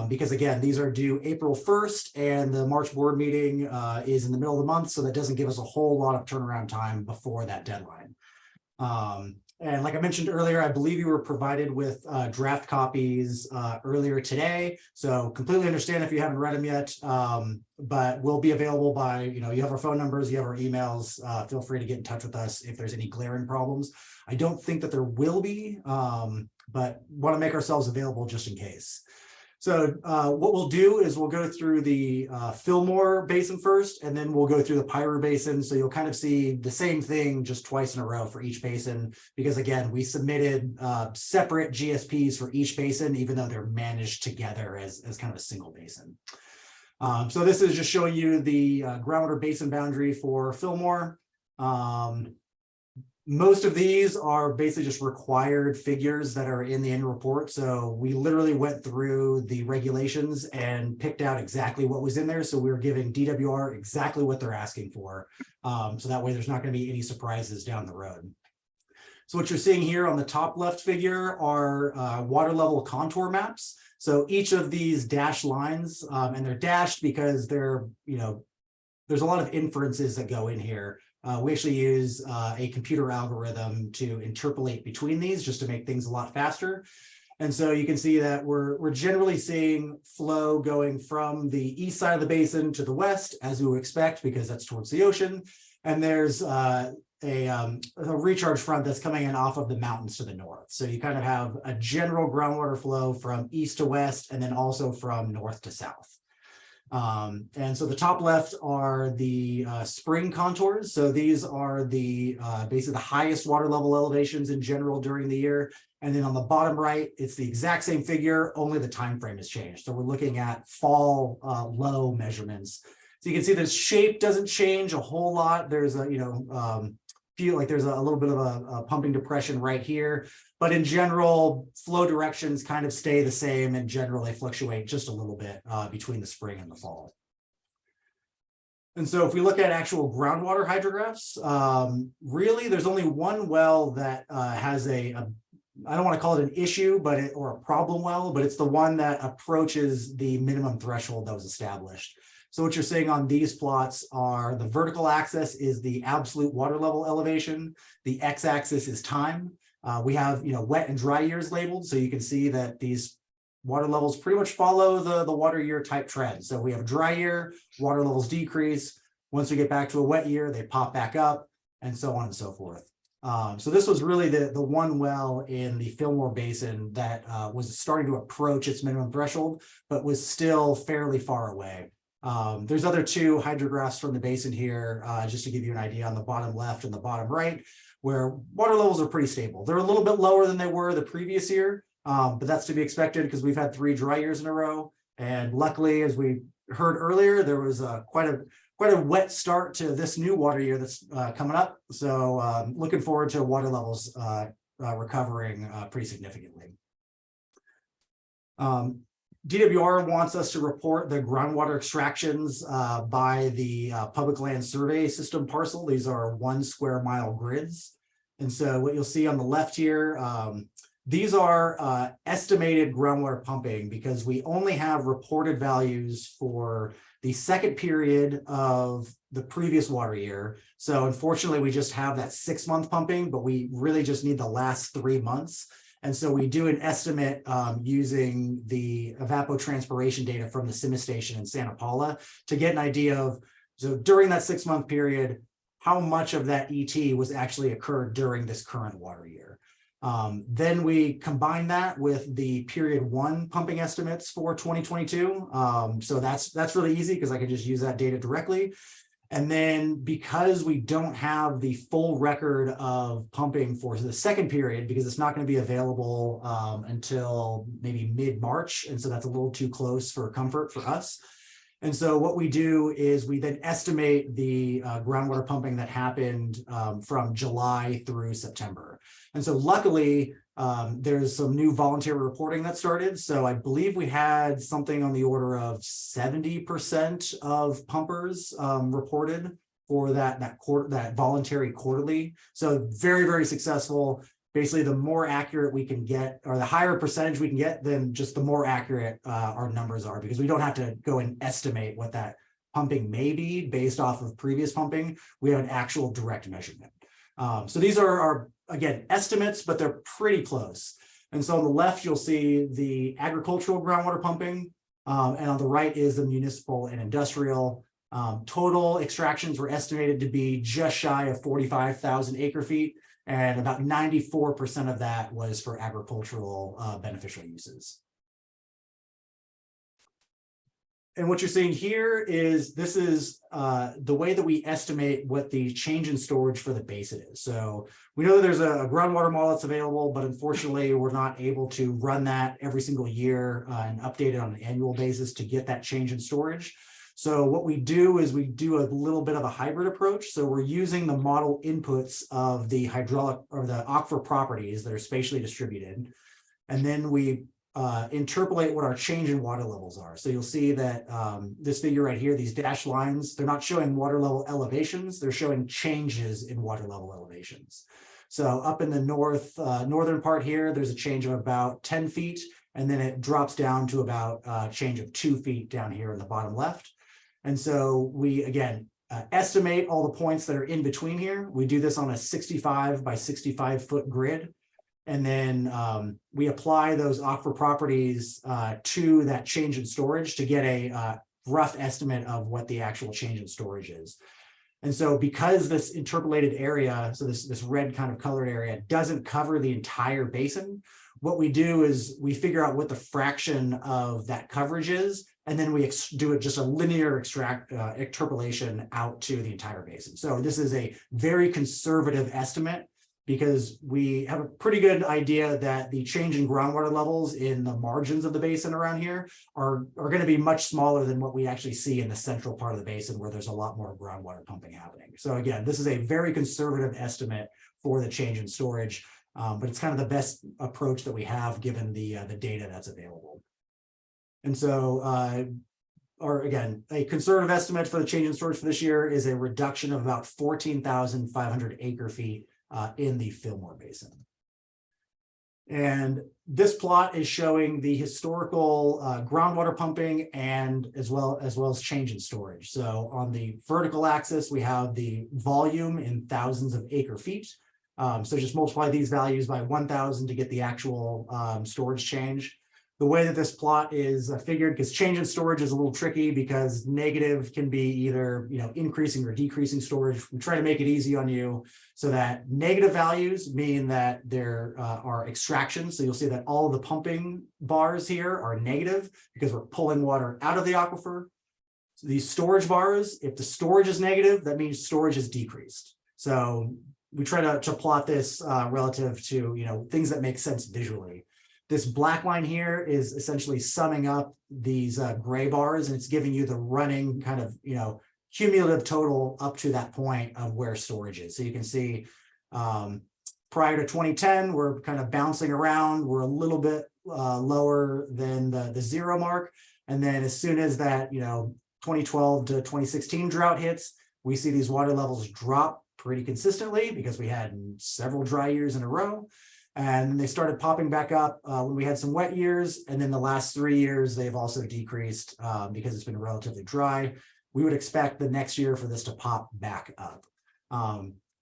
because again, these are due April 1st and the March board meeting is in the middle of the month. So that doesn't give us a whole lot of turnaround time before that deadline. And like I mentioned earlier, I believe you were provided with draft copies earlier today. So completely understand if you haven't read them yet, but we'll be available by, you have our phone numbers, you have our emails. Feel free to get in touch with us if there's any glaring problems. I don't think that there will be, but want to make ourselves available just in case. So what we'll do is we'll go through the Fillmore Basin first, and then we'll go through the Piru Basin. So you'll kind of see the same thing just twice in a row for each basin, because again, we submitted separate GSPs for each basin, even though they're managed together as kind of a single basin. So this is just showing you the groundwater basin boundary for Fillmore. Most of these are basically just required figures that are in the annual report. So we literally went through the regulations and picked out exactly what was in there. So we were giving DWR exactly what they're asking for. So that way there's not going to be any surprises down the road. So what you're seeing here on the top left figure are water level contour maps. So each of these dashed lines, and they're dashed because they're, there's a lot of inferences that go in here. We actually use a computer algorithm to interpolate between these just to make things a lot faster. And so you can see that we're generally seeing flow going from the east side of the basin to the west, as we would expect, because that's towards the ocean. And there's a recharge front that's coming in off of the mountains to the north. So you kind of have a general groundwater flow from east to west, and then also from north to south. And so the top left are the spring contours. So these are the basically the highest water level elevations in general during the year. And then on the bottom right, it's the exact same figure, only the time frame has changed. So we're looking at fall low measurements. So you can see the shape doesn't change a whole lot. There's a feel like there's a little bit of a pumping depression right here, but in general, flow directions kind of stay the same. In general, they fluctuate just a little bit between the spring and the fall. And so if we look at actual groundwater hydrographs, really there's only one well that has I don't want to call it an issue, or a problem well, but it's the one that approaches the minimum threshold that was established. So what you're seeing on these plots are the vertical axis is the absolute water level elevation. The x-axis is time. We have wet and dry years labeled, so you can see that these water levels pretty much follow the water year type trend. So we have a dry year, water levels decrease. Once we get back to a wet year, they pop back up, and so on and so forth. So this was really the one well in the Fillmore Basin that was starting to approach its minimum threshold, but was still fairly far away. There's other two hydrographs from the basin here, just to give you an idea on the bottom left and the bottom right, where water levels are pretty stable. They're a little bit lower than they were the previous year, but that's to be expected because we've had 3 dry years in a row. And luckily, as we heard earlier, there was quite a wet start to this new water year that's coming up. So looking forward to water levels recovering pretty significantly. DWR wants us to report the groundwater extractions by the public land survey system parcel. These are 1 square mile grids. And so what you'll see on the left here, these are estimated groundwater pumping because we only have reported values for the second period of the previous water year. So unfortunately, we just have that 6-month pumping, but we really just need the last 3 months. And so we do an estimate using the evapotranspiration data from the Simis station in Santa Paula to get an idea of, so during that 6-month period, how much of that ET was actually occurred during this current water year. Then we combine that with the period 1 pumping estimates for 2022. So that's really easy because I can just use that data directly. And then because we don't have the full record of pumping for the second period, because it's not going to be available until maybe mid-March. And so that's a little too close for comfort for us. And so what we do is we then estimate the groundwater pumping that happened from July through September. And so luckily, there's some new voluntary reporting that started. So I believe we had something on the order of 70% of pumpers reported for that voluntary quarterly. So very, very successful. Basically, the more accurate we can get, or the higher percentage we can get, then just the more accurate our numbers are, because we don't have to go and estimate what that pumping may be based off of previous pumping. We have an actual direct measurement. So these are again, estimates, but they're pretty close. And so on the left, you'll see the agricultural groundwater pumping, and on the right is the municipal and industrial. Total extractions were estimated to be just shy of 45,000 acre feet, and about 94% of that was for agricultural beneficial uses. And what you're seeing here is this is the way that we estimate what the change in storage for the basin is. So we know that there's a groundwater model that's available, but unfortunately, we're not able to run that every single year and update it on an annual basis to get that change in storage. So what we do is we do a little bit of a hybrid approach. So we're using the model inputs of the hydraulic or the aquifer properties that are spatially distributed. And then we interpolate what our change in water levels are. So you'll see that this figure right here, these dashed lines, they're not showing water level elevations, they're showing changes in water level elevations. So up in the northern part here, there's a change of about 10 feet, and then it drops down to about a change of 2 feet down here in the bottom left. And so we, again, estimate all the points that are in between here. We do this on a 65 by 65 foot grid. And then we apply those aquifer properties to that change in storage to get a rough estimate of what the actual change in storage is. And so because this interpolated area, so this red kind of colored area doesn't cover the entire basin, what we do is we figure out what the fraction of that coverage is, and then we do it just a linear interpolation out to the entire basin. So this is a very conservative estimate, because we have a pretty good idea that the change in groundwater levels in the margins of the basin around here are going to be much smaller than what we actually see in the central part of the basin, where there's a lot more groundwater pumping happening. So again, this is a very conservative estimate for the change in storage, but it's kind of the best approach that we have given the data that's available. And so, or again, a conservative estimate for the change in storage for this year is a reduction of about 14,500 acre feet in the Fillmore Basin. And this plot is showing the historical groundwater pumping and as well as change in storage. So on the vertical axis, we have the volume in thousands of acre feet. So just multiply these values by 1,000 to get the actual storage change. The way that this plot is figured, because change in storage is a little tricky because negative can be either increasing or decreasing storage. We try to make it easy on you so that negative values mean that there are extractions. So you'll see that all of the pumping bars here are negative because we're pulling water out of the aquifer. So these storage bars, if the storage is negative, that means storage is decreased. So we try to plot this relative to things that make sense visually. This black line here is essentially summing up these gray bars, and it's giving you the running kind of, cumulative total up to that point of where storage is. So you can see prior to 2010, we're kind of bouncing around. We're a little bit lower than the 0 mark. And then as soon as that, 2012 to 2016 drought hits, we see these water levels drop pretty consistently because we had several dry years in a row. And they started popping back up when we had some wet years. And then the last 3 years, they've also decreased because it's been relatively dry. We would expect the next year for this to pop back up.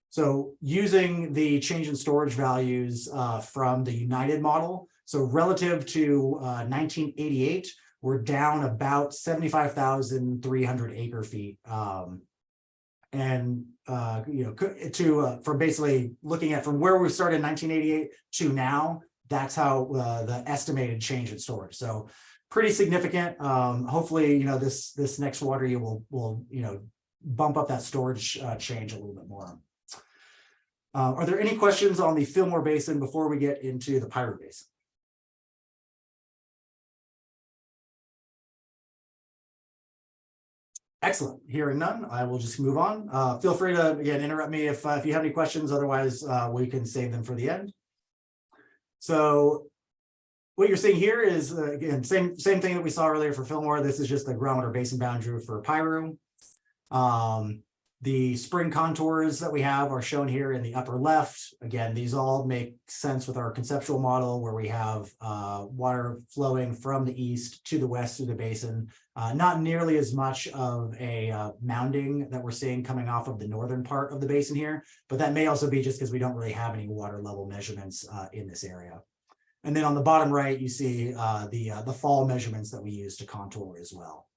So using the change in storage values from the United model, so relative to 1988, we're down about 75,300 acre feet. From basically looking at from where we started in 1988 to now, that's how the estimated change in storage. So pretty significant. Hopefully, this next water year will bump up that storage change a little bit more. Are there any questions on the Fillmore Basin before we get into the Pirate Basin? Excellent. Hearing none, I will just move on. Feel free to, again, interrupt me if you have any questions. Otherwise, we can save them for the end. So what you're seeing here is, again, same thing that we saw earlier for Fillmore. This is just the groundwater basin boundary for Piru. The spring contours that we have are shown here in the upper left. Again, these all make sense with our conceptual model where we have water flowing from the east to the west through the basin. Not nearly as much of a mounding that we're seeing coming off of the northern part of the basin here, but that may also be just because we don't really have any water level measurements in this area. And then on the bottom right, you see the fall measurements that we use to contour as well.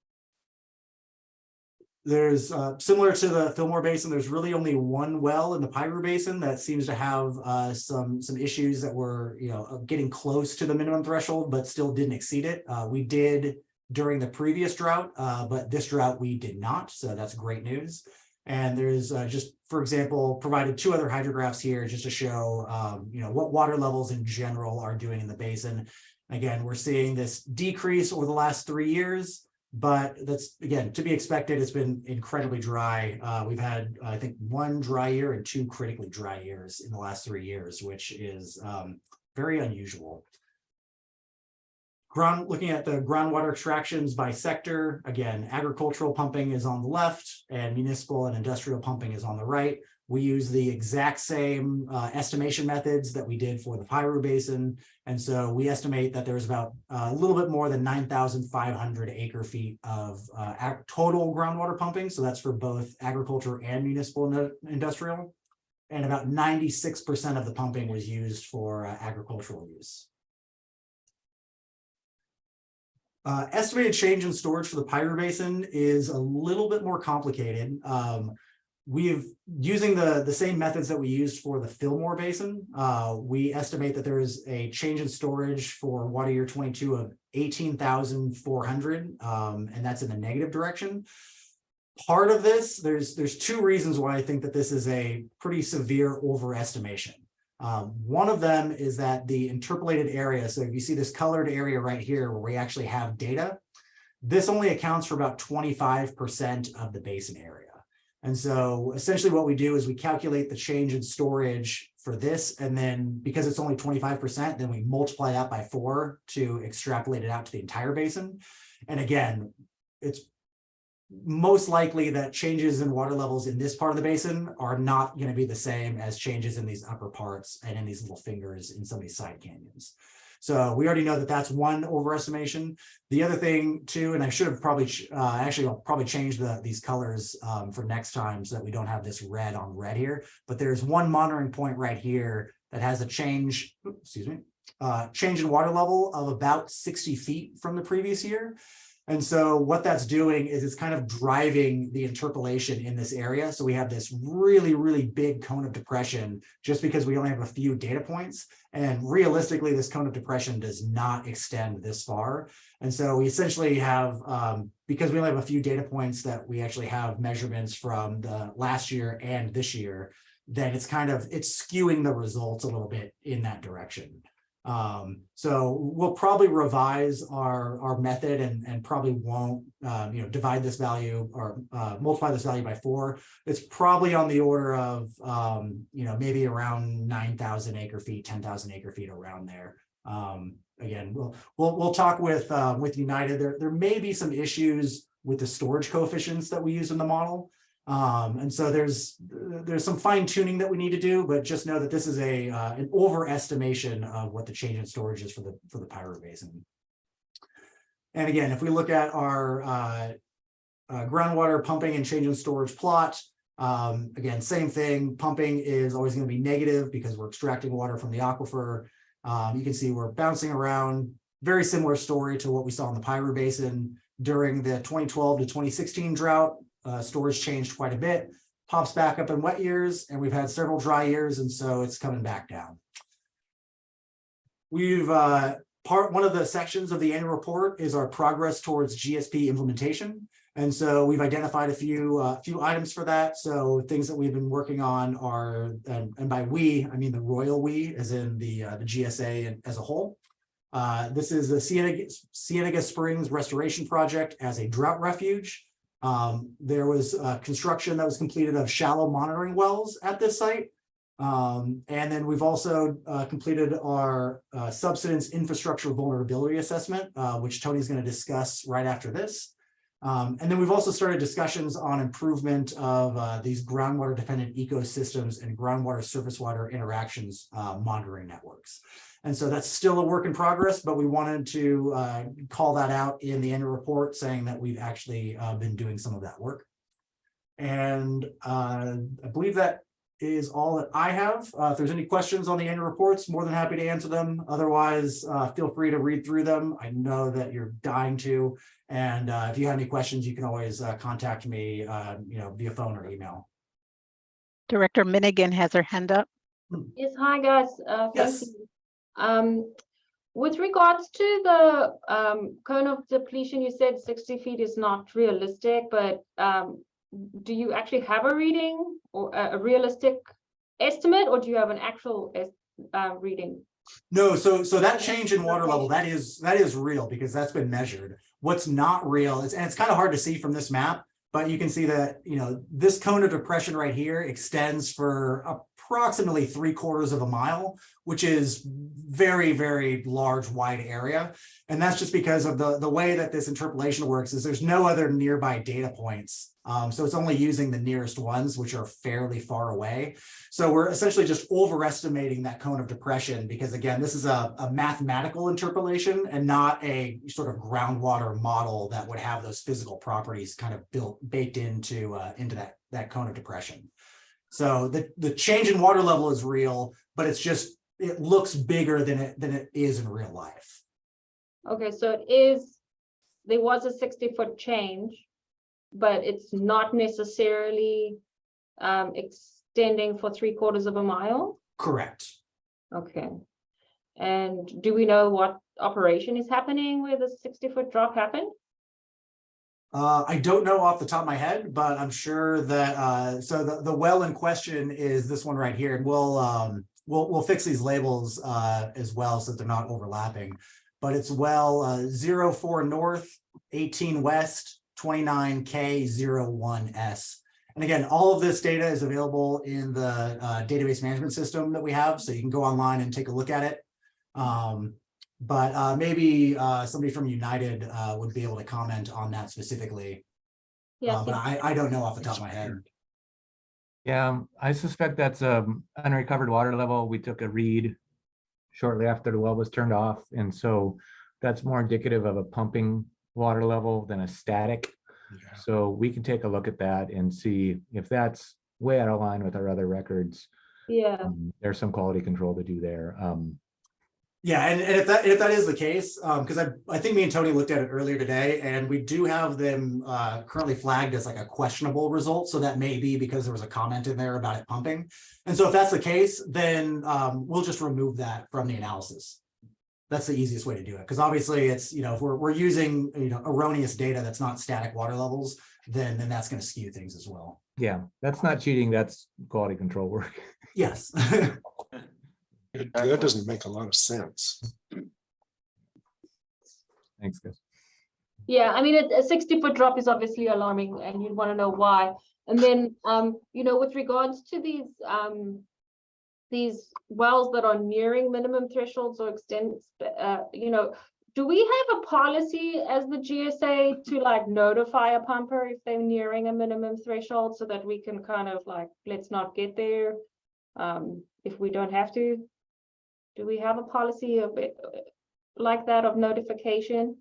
There's similar to the Fillmore Basin, there's really only one well in the Piru Basin that seems to have some issues that were getting close to the minimum threshold, but still didn't exceed it. We did during the previous drought, but this drought we did not, so that's great news. And there's just, for example, provided 2 other hydrographs here just to show what water levels in general are doing in the basin. Again, we're seeing this decrease over the last 3 years. But that's, again, to be expected. It's been incredibly dry. We've had, I think, 1 dry year and 2 critically dry years in the last 3 years, which is very unusual. Looking at the groundwater extractions by sector, again, agricultural pumping is on the left and municipal and industrial pumping is on the right. We use the exact same estimation methods that we did for the Piru Basin. And so we estimate that there's about a little bit more than 9,500 acre feet of total groundwater pumping. So that's for both agriculture and municipal and industrial. And about 96% of the pumping was used for agricultural use. Estimated change in storage for the Piru Basin is a little bit more complicated. Using the same methods that we used for the Fillmore Basin, we estimate that there is a change in storage for water year 22 of 18,400, and that's in the negative direction. Part of this, there's 2 reasons why I think that this is a pretty severe overestimation. One of them is that the interpolated area, so if you see this colored area right here where we actually have data, this only accounts for about 25% of the basin area. And so essentially what we do is we calculate the change in storage for this, and then because it's only 25%, then we multiply that by 4 to extrapolate it out to the entire basin. And again, it's most likely that changes in water levels in this part of the basin are not going to be the same as changes in these upper parts and in these little fingers in some of these side canyons. So we already know that that's one overestimation. The other thing too, and I should have probably, I'll probably change these colors for next time so that we don't have this red on red here, but there's one monitoring point right here that has a change, change in water level of about 60 feet from the previous year. And so what that's doing is it's kind of driving the interpolation in this area. So we have this really, really big cone of depression just because we only have a few data points. And realistically, this cone of depression does not extend this far. And so we essentially have, because we only have a few data points that we actually have measurements from the last year and this year, then it's skewing the results a little bit in that direction. So we'll probably revise our method and probably won't, divide this value or multiply this value by 4. It's probably on the order of, maybe around 9,000 acre feet, 10,000 acre feet, around there. Again, we'll talk with United. There may be some issues with the storage coefficients that we use in the model. And so there's some fine tuning that we need to do, but just know that this is an overestimation of what the change in storage is for the Pirate Basin. And again, if we look at our groundwater pumping and change in storage plot, again, same thing. Pumping is always going to be negative because we're extracting water from the aquifer. You can see we're bouncing around. Very similar story to what we saw in the Pirate Basin during the 2012 to 2016 drought. Storage changed quite a bit, pops back up in wet years, and we've had several dry years, and so it's coming back down. We've one of the sections of the annual report is our progress towards GSP implementation, and so we've identified a few items for that. So things that we've been working on are, and by we I mean the royal we, as in the GSA as a whole. This is the Cienega Springs Restoration Project as a drought refuge. There was construction that was completed of shallow monitoring wells at this site. And then we've also completed our subsidence infrastructure vulnerability assessment, which Tony's going to discuss right after this. And then we've also started discussions on improvement of these groundwater dependent ecosystems and groundwater surface water interactions monitoring networks. And so that's still a work in progress, but we wanted to call that out in the annual report, saying that we've actually been doing some of that work. And I believe that is all that I have. If there's any questions on the annual reports, more than happy to answer them. Otherwise, feel free to read through them. I know that you're dying to. And if you have any questions, you can always contact me, via phone or email. Director Minigan has her hand up. Yes, hi guys. Yes. Thank you. With regards to the cone of depletion, you said 60 feet is not realistic, but do you actually have a reading or a realistic estimate, or do you have an actual reading? No, so that change in water level, that is real because that's been measured. What's not real is, and it's kind of hard to see from this map, but you can see that, this cone of depression right here extends for approximately 3/4 of a mile, which is very, very large, wide area. And that's just because of the way that this interpolation works is there's no other nearby data points. So it's only using the nearest ones, which are fairly far away. So we're essentially just overestimating that cone of depression because, again, this is a mathematical interpolation and not a sort of groundwater model that would have those physical properties kind of baked into that cone of depression. So the change in water level is real, but it looks bigger than it is in real life. Okay, so there was a 60-foot change, but it's not necessarily extending for 3/4 of a mile? Correct. Okay. And do we know what operation is happening where the 60-foot drop happened? I don't know off the top of my head, but I'm sure that so the well in question is this one right here, and we'll fix these labels as well so that they're not overlapping. But it's well 04 north, 18 west, 29K01S. And again, all of this data is available in the database management system that we have, so you can go online and take a look at it. But maybe somebody from United would be able to comment on that specifically. Yes. But I don't know off the top of my head. Yeah, I suspect that's unrecovered water level. We took a read shortly after the well was turned off. And so that's more indicative of a pumping water level than a static. Yeah. So we can take a look at that and see if that's way out of line with our other records. Yeah. There's some quality control to do there. Yeah, and if that is the case, because I think me and Tony looked at it earlier today, and we do have them currently flagged as like a questionable result. So that may be because there was a comment in there about it pumping. And so if that's the case, then we'll just remove that from the analysis. That's the easiest way to do it, because obviously it's, if we're using erroneous data that's not static water levels, then that's going to skew things as well. Yeah, that's not cheating. That's quality control work. Yes. That doesn't make a lot of sense. Thanks, guys. Yeah, I mean, a 60-foot drop is obviously alarming, and you'd want to know why. And then, you know, with regards to these wells that are nearing minimum thresholds or extends, you know, do we have a policy as the GSA to like notify a pumper if they're nearing a minimum threshold so that we can kind of like, let's not get there if we don't have to? Do we have a policy of it like that of notification?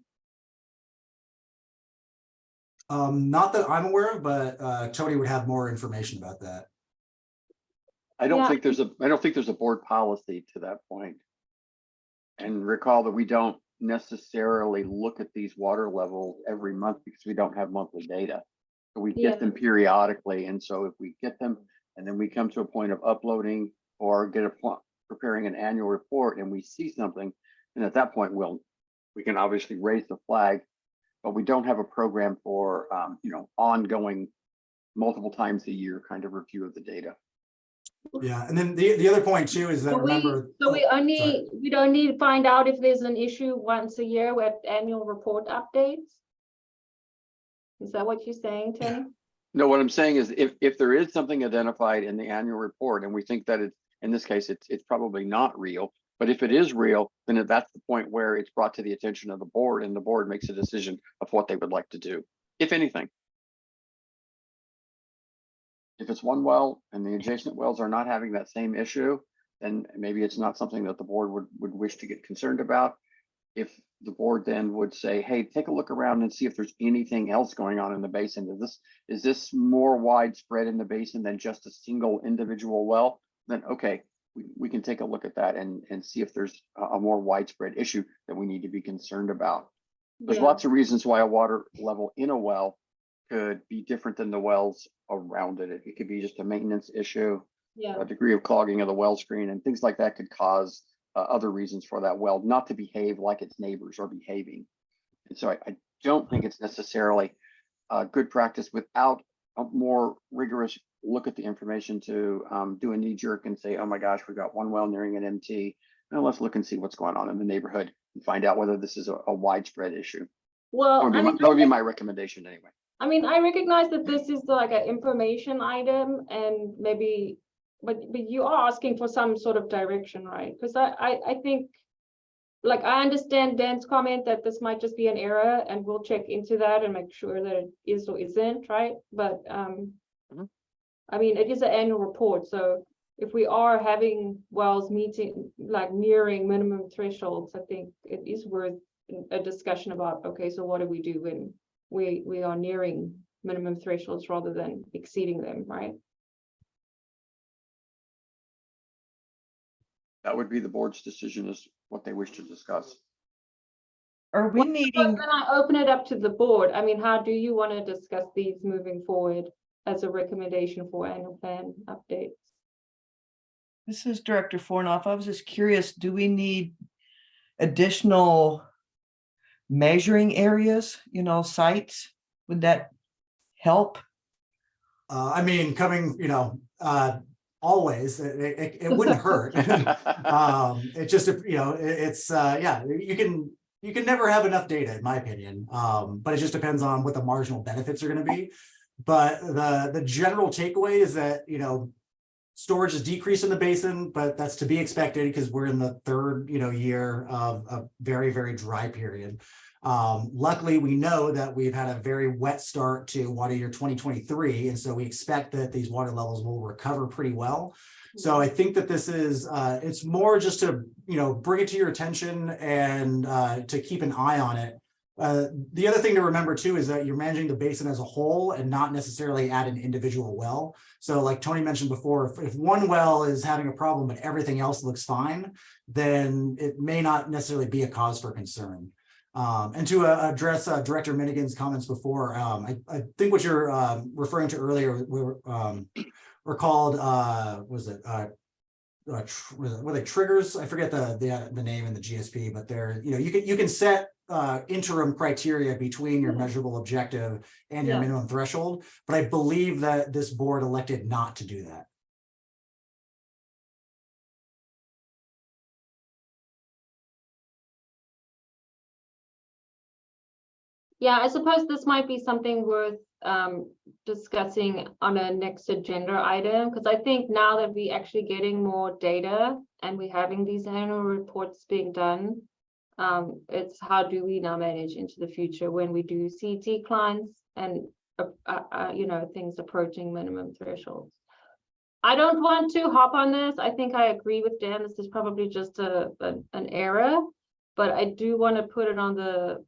Not that I'm aware of, but Tony would have more information about that. I don't Yeah. think there's a board policy to that point. And recall that we don't necessarily look at these water levels every month because we don't have monthly data. So we Yeah. get them periodically. And so if we get them and then we come to a point of uploading or preparing an annual report and we see something, and at that point we can obviously raise the flag, but we don't have a program for you know, ongoing multiple times a year kind of review of the data. Yeah, and then the other point too is that So remember. we don't need to find out if there's an issue once a year with annual report updates? Is that what you're saying, Tony? No, what I'm saying is if there is something identified in the annual report and we think that it's, in this case, it's probably not real, but if it is real, then that's the point where it's brought to the attention of the board and the board makes a decision of what they would like to do, if anything. If it's one well and the adjacent wells are not having that same issue, then maybe it's not something that the board would wish to get concerned about. If the board then would say, hey, take a look around and see if there's anything else going on in the basin. Is this more widespread in the basin than just a single individual well? Then okay, we can take a look at that and see if there's a more widespread issue that we need to be concerned about. There's lots of reasons why a water level in a well could be different than the wells around it. It could be just a maintenance issue, a degree of clogging of the well screen, and things like that could cause other reasons for that well not to behave like its neighbors are behaving. And so I don't think it's necessarily good practice without a more rigorous look at the information to do a knee jerk and say, oh my gosh, we've got one well nearing an MT. Now let's look and see what's going on in the neighborhood and find out whether this is a widespread issue. Well, that would be my recommendation anyway. I mean, I recognize that this is like an information item and maybe, but you are asking for some sort of direction, right? Because I think, like, I understand Dan's comment that this might just be an error and we'll check into that and make sure that it is or isn't, right? But I mean, it is an annual report. So if we are having wells meeting, like nearing minimum thresholds, I think it is worth a discussion about, okay, so what do we do when we are nearing minimum thresholds rather than exceeding them, right? That would be the board's decision as what they wish to discuss. Are we needing? Then I open it up to the board. I mean, how do you want to discuss these moving forward as a recommendation for annual plan updates? This is Director Fornoff. I was just curious, do we need additional measuring areas, you know, sites? Would that help? I mean, coming, you know, always, it wouldn't hurt. It just, you know, it's yeah, you can never have enough data, in my opinion. But it just depends on what the marginal benefits are going to be. But the general takeaway is that, you know, storage has decreased in the basin, but that's to be expected because we're in the third, you know, year of a very, very dry period. Luckily, we know that we've had a very wet start to water year 2023, and so we expect that these water levels will recover pretty well. So I think that this is, it's more just to, you know, bring it to your attention and to keep an eye on it. The other thing to remember too is that you're managing the basin as a whole and not necessarily at an individual well. So like Tony mentioned before, if one well is having a problem but everything else looks fine, then it may not necessarily be a cause for concern. And to address Director Minigan's comments before, I think what you're referring to earlier were called, were they triggers? I forget the name in the GSP, but they're, you know, you can set interim criteria between your measurable objective and your minimum threshold, but I believe that this board elected not to do that. Yeah, I suppose this might be something worth discussing on a next agenda item, because I think now that we're actually getting more data and we're having these annual reports being done, it's how do we now manage into the future when we do see declines and things approaching minimum thresholds. I don't want to hop on this. I think I agree with Dan. This is probably just an error, but I do want to put it on the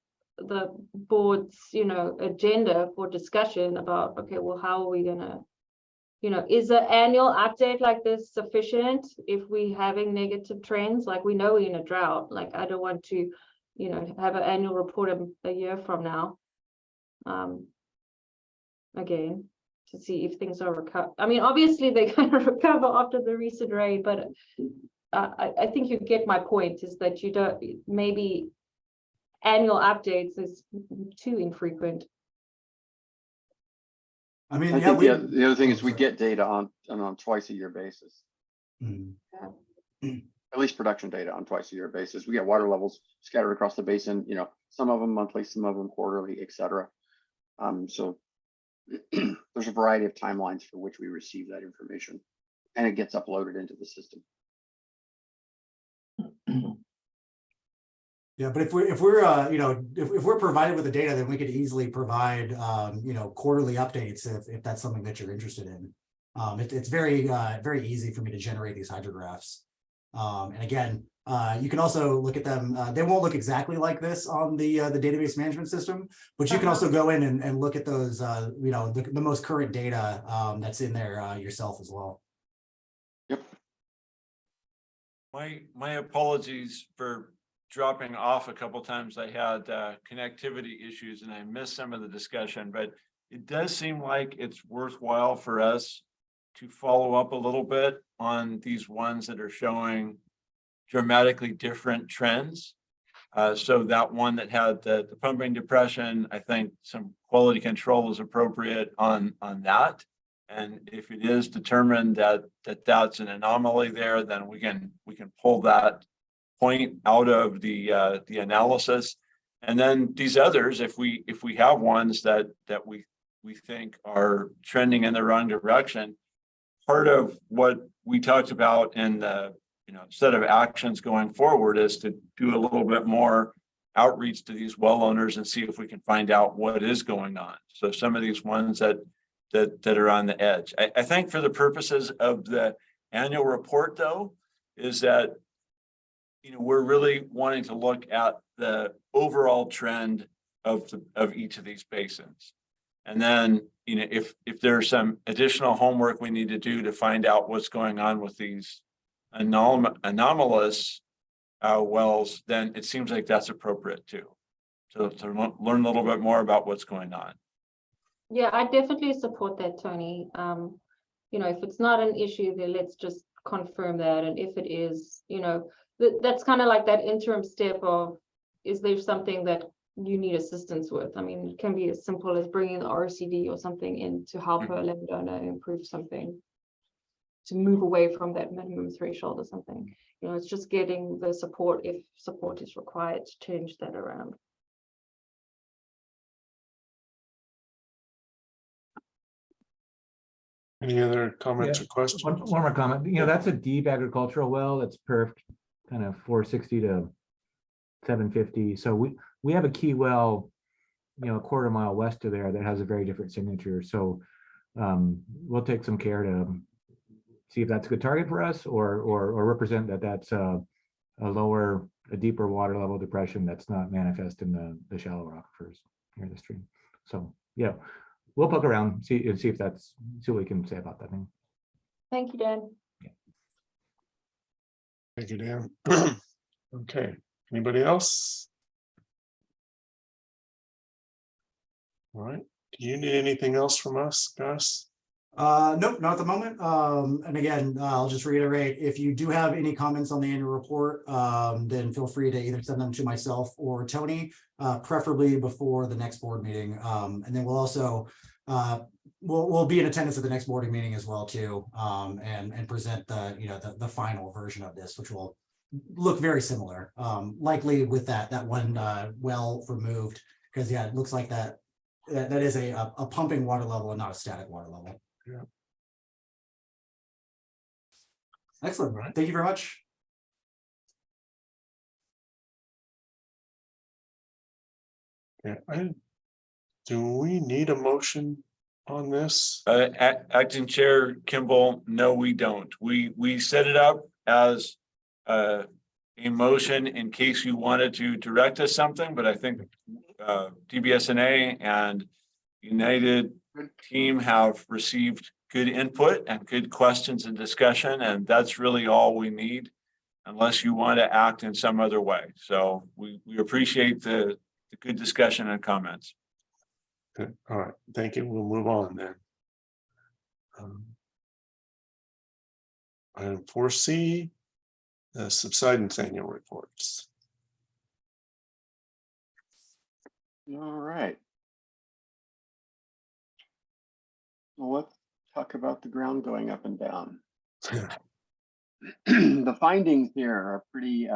board's agenda for discussion about, okay, well, how are we gonna, is an annual update like this sufficient if we having negative trends? Like, we know we're in a drought. Like, I don't want to have an annual report a year from now again to see if things are recovered. I mean, obviously they kind of recover after the recent rain, but I think you get my point, is that you don't, maybe annual updates is too infrequent. I mean, I yeah, think we, the other thing is we sorry. get data on twice a year basis, Mhm. at least production data on twice a year basis. We get water levels scattered across the basin, some of them monthly, some of them quarterly, et cetera. So there's a variety of timelines for which we receive that information, and it gets uploaded into the system. Yeah, but if we're if we're provided with the data, then we could easily provide quarterly updates if that's something that you're interested in. It's very easy for me to generate these hydrographs. And again, you can also look at them. They won't look exactly like this on the database management system, but you can also go in and look at those the most current data that's in there yourself as well. Yep. My apologies for dropping off a couple times. I had connectivity issues and I missed some of the discussion, but it does seem like it's worthwhile for us to follow up a little bit on these ones that are showing dramatically different trends. So that one that had the pumping depression, I think some quality control is appropriate on that. And if it is determined that that's an anomaly there, then we can pull that point out of the analysis. And then these others, if we have ones that we think are trending in the wrong direction, part of what we talked about in the set of actions going forward is to do a little bit more outreach to these well owners and see if we can find out what is going on. So some of these ones that are on the edge. I think for the purposes of the annual report, though, is that we're really wanting to look at the overall trend of each of these basins. And then, if there's some additional homework we need to do to find out what's going on with these anomalous wells, then it seems like that's appropriate too. So to learn a little bit more about what's going on. Yeah, I definitely support that, Tony. If it's not an issue, then let's just confirm that. And if it is, that's kind of like that interim step of, is there something that you need assistance with? I mean, it can be as simple as bringing the RCD or something in to help a landowner improve something, to move away from that minimum threshold or something. It's just getting the support if support is required to change that around. Any other comments or questions? One more comment. That's a deep agricultural well that's perfed kind of 460 to 750. So we have a key well, a quarter mile west of there that has a very different signature. So we'll take some care to see if that's a good target for us, or represent that that's a deeper water level depression that's not manifest in the shallow aquifers near the stream. So yeah, we'll poke around, see what we can say about that thing. Thank you, Dan. Thank you, Dan. Okay, anybody else? All right, do you need anything else from us, Gus? Nope, not at the moment. And again, I'll just reiterate, if you do have any comments on the annual report, then feel free to either send them to myself or Tony, preferably before the next board meeting. And then we'll also we'll be in attendance at the next board meeting as well too, and present the final version of this, which will look very similar, likely with that one well removed Because yeah, it looks like that is a pumping water level and not a static water level. Yeah. Excellent. Right. Thank you very much. Yeah, do we need a motion on this? Acting Chair Kimball, no, we don't. We set it up as a motion in case you wanted to direct us something, but I think DBSNA and United team have received good input and good questions and discussion, and that's really all we need unless you want to act in some other way. So we appreciate the good discussion and comments. Good. All right, thank you. We'll move on then. Item 4C, subsidence annual reports. All right. Well, let's talk about the ground going up and down. The findings here are pretty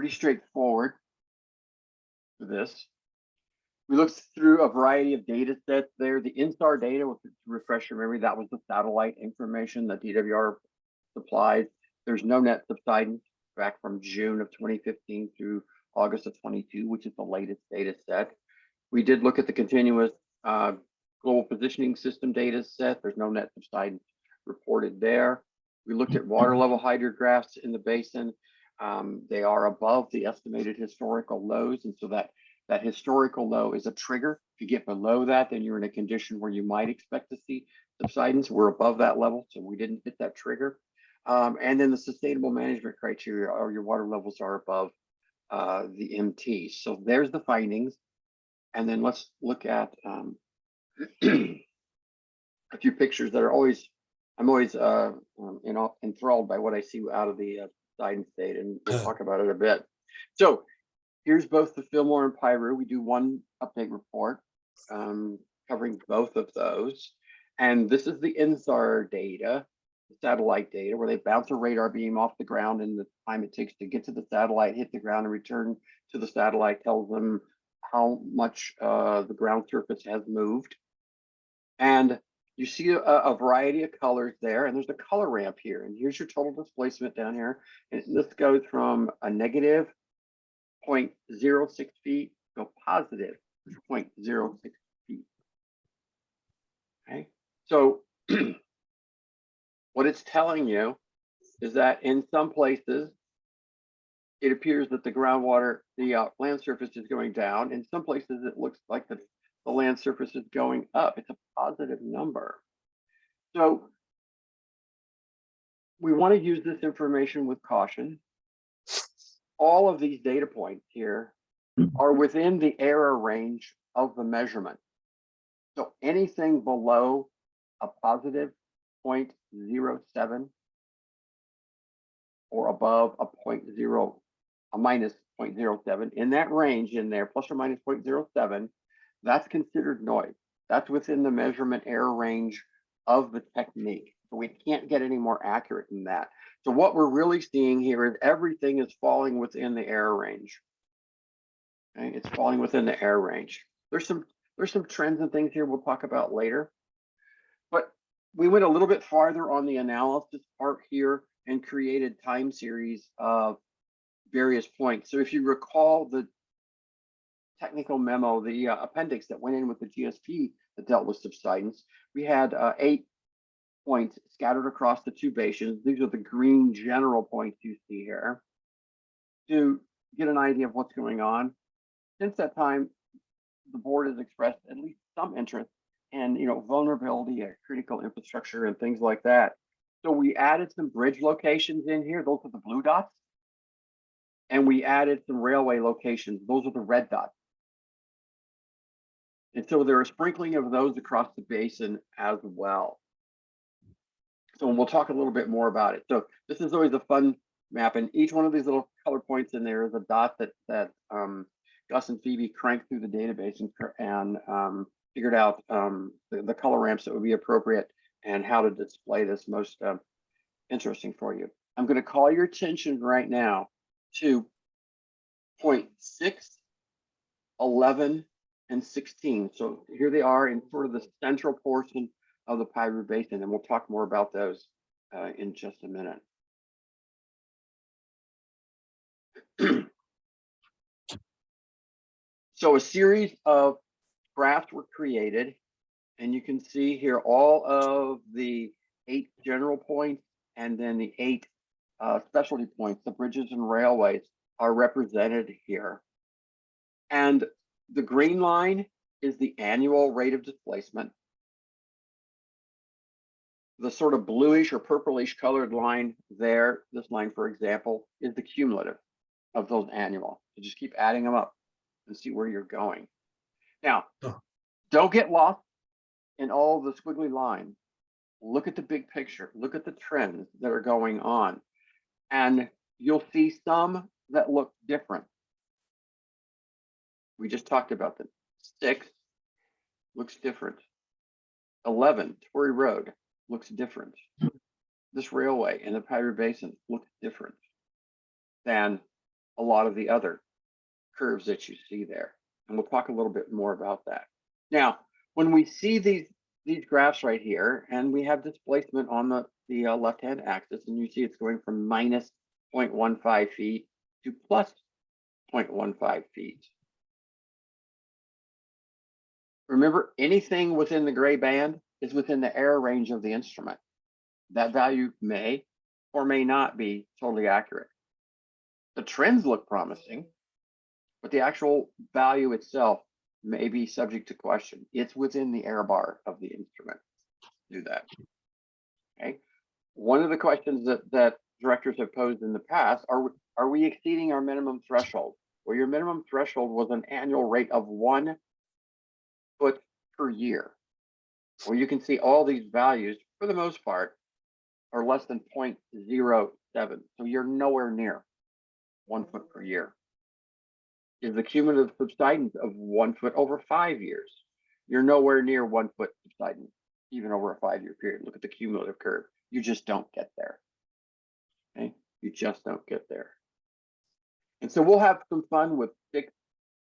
straightforward for this. We looked through a variety of data sets there. The INSAR data, to refresh your memory, that was the satellite information that DWR supplied. There's no net subsidence back from June of 2015 through August of 22, which is the latest data set. We did look at the continuous global positioning system data set. There's no net subsidence reported there. We looked at water level hydrographs in the basin. They are above the estimated historical lows, and so that historical low is a trigger. If you get below that, then you're in a condition where you might expect to see subsidence. We're above that level, so we didn't hit that trigger. And then the sustainable management criteria, or your water levels are above the MT. So there's the findings. And then let's look at a few pictures that are always, I'm always enthralled by what I see out of the subsidence data, and we'll talk about it a bit. So here's both the Fillmore and Piru. We do one update report covering both of those. And this is the INSAR data, the satellite data, where they bounce a radar beam off the ground, and the time it takes to get to the satellite, hit the ground, and return to the satellite tells them how much the ground surface has moved. And you see a variety of colors there, and there's a color ramp here. And here's your total displacement down here. And this goes from a negative 0.06 feet to a positive 0.06 feet. Okay, so what it's telling you is that in some places, it appears that the groundwater, the land surface is going down. In some places, it looks like the land surface is going up. It's a positive number. So we want to use this information with caution. All of these data points here are within the error range of the measurement. So anything below a positive 0.07 or above a minus 0.07, in that range in there, plus or minus 0.07, that's considered noise. That's within the measurement error range of the technique. So we can't get any more accurate than that. So what we're really seeing here is everything is falling within the error range. Okay, it's falling within the error range. There's some trends and things here we'll talk about later. But we went a little bit farther on the analysis part here and created time series of various points. So if you recall the technical memo, the appendix that went in with the GSP that dealt with subsidence, we had 8 points scattered across the two basins. These are the green general points you see here to get an idea of what's going on. Since that time, the board has expressed at least some interest in, vulnerability at critical infrastructure and things like that. So we added some bridge locations in here. Those are the blue dots. And we added some railway locations. Those are the red dots. And so there are sprinkling of those across the basin as well. So we'll talk a little bit more about it. So this is always a fun map, and each one of these little color points in there is a dot that Gus and Phoebe cranked through the database and figured out the color ramps that would be appropriate and how to display this most interesting for you. I'm going to call your attention right now to 0.6 11, and 16. So here they are in sort of the central portion of the Piru Basin, and we'll talk more about those in just a minute. So a series of graphs were created, and you can see here all of the 8 general points and then the 8 specialty points, the bridges and railways, are represented here. And the green line is the annual rate of displacement. The sort of bluish or purplish colored line there, this line, for example, is the cumulative of those annual. So just keep adding them up and see where you're going. Now, don't get lost in all the squiggly lines. Look at the big picture. Look at the trends that are going on. And you'll see some that look different. We just talked about them. 6 looks different. 11, Torrey Road, looks different. This railway in the Piru Basin looks different than a lot of the other curves that you see there. And we'll talk a little bit more about that. Now, when we see these graphs right here, and we have displacement on the left-hand axis, and you see it's going from minus 0.15 feet to plus 0.15 feet. Remember, anything within the gray band is within the error range of the instrument. That value may or may not be totally accurate. The trends look promising, but the actual value itself may be subject to question. It's within the error bar of the instrument. Do that. Okay. One of the questions that directors have posed in the past are we exceeding our minimum threshold? Well, your minimum threshold was an annual rate of 1 foot per year. Well, you can see all these values, for the most part, are less than 0.07. So you're nowhere near 1 foot per year. Is the cumulative subsidence of 1 foot over 5 years? You're nowhere near 1 foot subsidence, even over a 5-year period. Look at the cumulative curve. You just don't get there. Okay, you just don't get there. And so we'll have some fun with 6,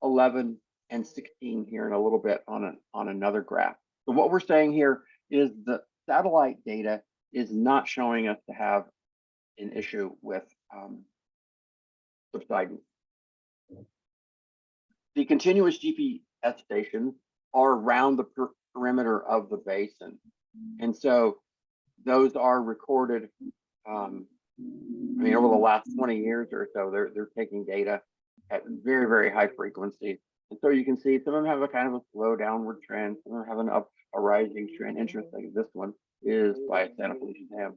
11, and 16 here in a little bit on another graph. So what we're saying here is the satellite data is not showing us to have an issue with subsidence. The continuous GPS stations are around the perimeter of the basin. And so those are recorded, I mean, over the last 20 years or so, they're taking data at very, very high frequency. And so you can see some of them have a kind of a slow downward trend, some of them have a rising trend. Interesting, this one is by Santa Felicia Dam.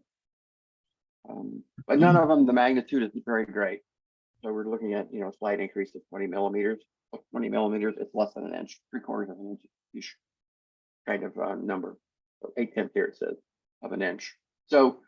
But none of them, the magnitude is very great. So we're looking at, a slight increase of 20 millimeters. 20 millimeters, it's less than an inch, 3/4 of an inch kind of number. So 8/10 here it says of an inch. So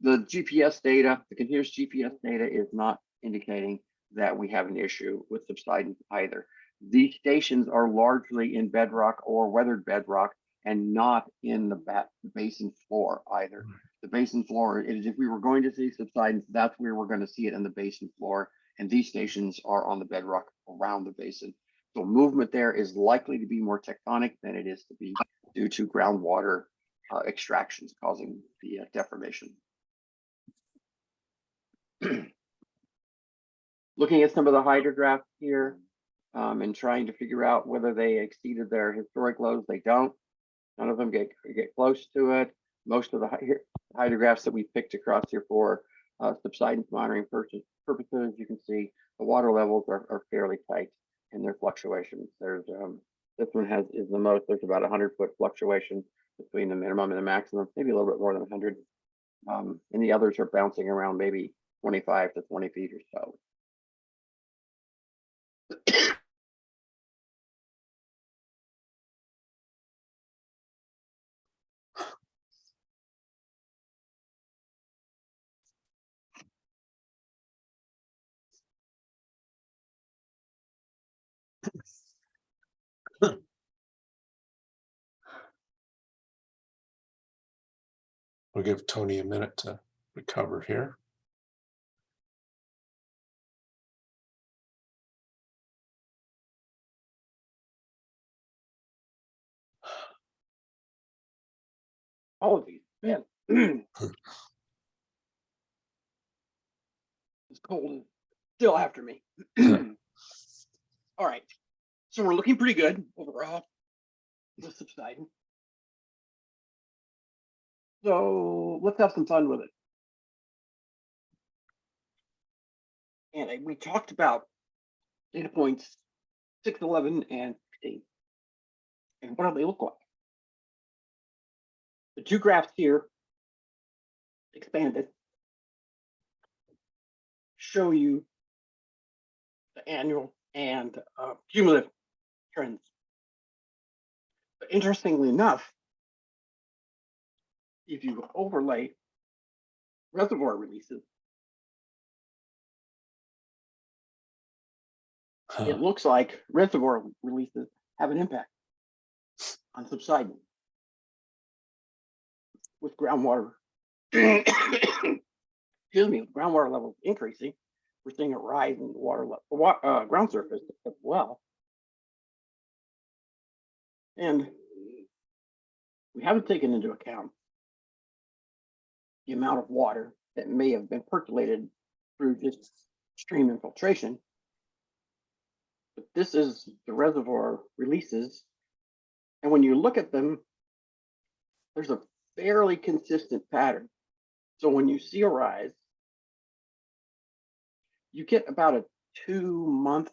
the GPS data, the continuous GPS data is not indicating that we have an issue with subsidence either. These stations are largely in bedrock or weathered bedrock and not in the basin floor either. The basin floor is, if we were going to see subsidence, that's where we're going to see it in the basin floor. And these stations are on the bedrock around the basin. So movement there is likely to be more tectonic than it is to be due to groundwater extractions causing the deformation. Looking at some of the hydrographs here and trying to figure out whether they exceeded their historic lows, they don't. None of them get close to it. Most of the hydrographs that we picked across here for subsidence monitoring purposes, you can see the water levels are fairly tight in their fluctuations. There's this one is the most. There's about 100-foot fluctuation between the minimum and the maximum, maybe a little bit more than 100. And the others are bouncing around maybe 25 to 20 feet or so. We'll give Tony a minute to recover here. Apologies, man. It's cold and still after me. All right, so we're looking pretty good overall with subsiding. So let's have some fun with it. And we talked about data points 6, 11, and 15. And what do they look like? The two graphs here, expanded, show you the annual and cumulative trends. But interestingly enough, if you overlay reservoir releases, it looks like reservoir releases have an impact on subsidence with groundwater. Excuse me, with groundwater levels increasing, we're seeing a rise in the water level, ground surface as well. And we haven't taken into account the amount of water that may have been percolated through just stream infiltration. But this is the reservoir releases. And when you look at them, there's a fairly consistent pattern. So when you see a rise, you get about a 2-month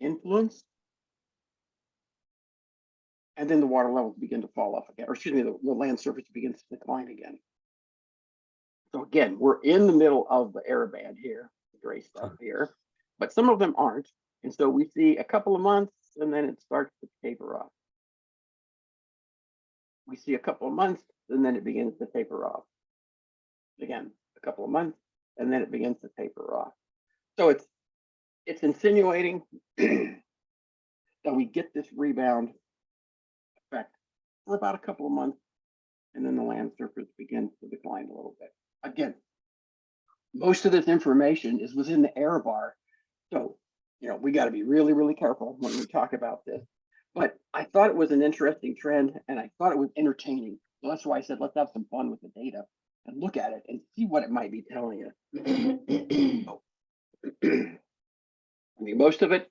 influence. And then the water levels begin to fall off again, or excuse me, the land surface begins to decline again. So again, we're in the middle of the error band here, the gray stuff here, but some of them aren't. And so we see a couple of months and then it starts to taper off. We see a couple of months and then it begins to taper off. Again, a couple of months and then it begins to taper off. So it's insinuating that we get this rebound effect for about a couple of months, and then the land surface begins to decline a little bit. Again, most of this information is within the error bar. So, you know, we got to be really, really careful when we talk about this. But I thought it was an interesting trend and I thought it was entertaining. So that's why I said, let's have some fun with the data and look at it and see what it might be telling you. I mean, most of it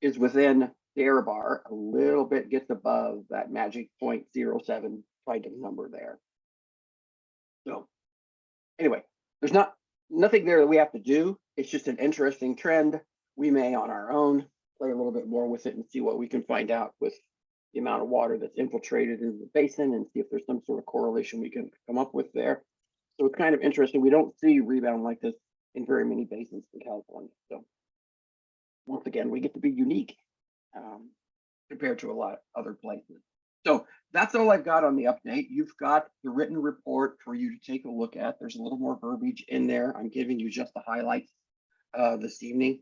is within the error bar. A little bit gets above that magic 0.07 kind of number there. So anyway, there's nothing there that we have to do. It's just an interesting trend. We may on our own play a little bit more with it and see what we can find out with the amount of water that's infiltrated into the basin and see if there's some sort of correlation we can come up with there. So it's kind of interesting. We don't see rebound like this in very many basins in California. So once again, we get to be unique compared to a lot of other places. So that's all I've got on the update. You've got the written report for you to take a look at. There's a little more verbiage in there. I'm giving you just the highlights this evening,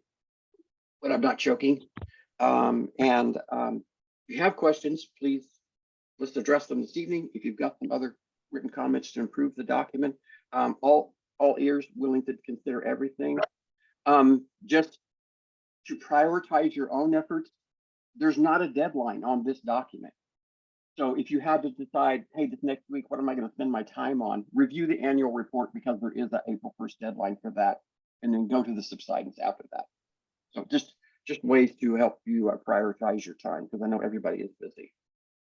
but I'm not choking. If you have questions, please let's address them this evening. If you've got some other written comments to improve the document, all ears, willing to consider everything. Just to prioritize your own efforts, there's not a deadline on this document. So if you had to decide, hey, this next week, what am I going to spend my time on? Review the annual report because there is an April 1st deadline for that, and then go to the subsidence after that. So just ways to help you prioritize your time, because I know everybody is busy.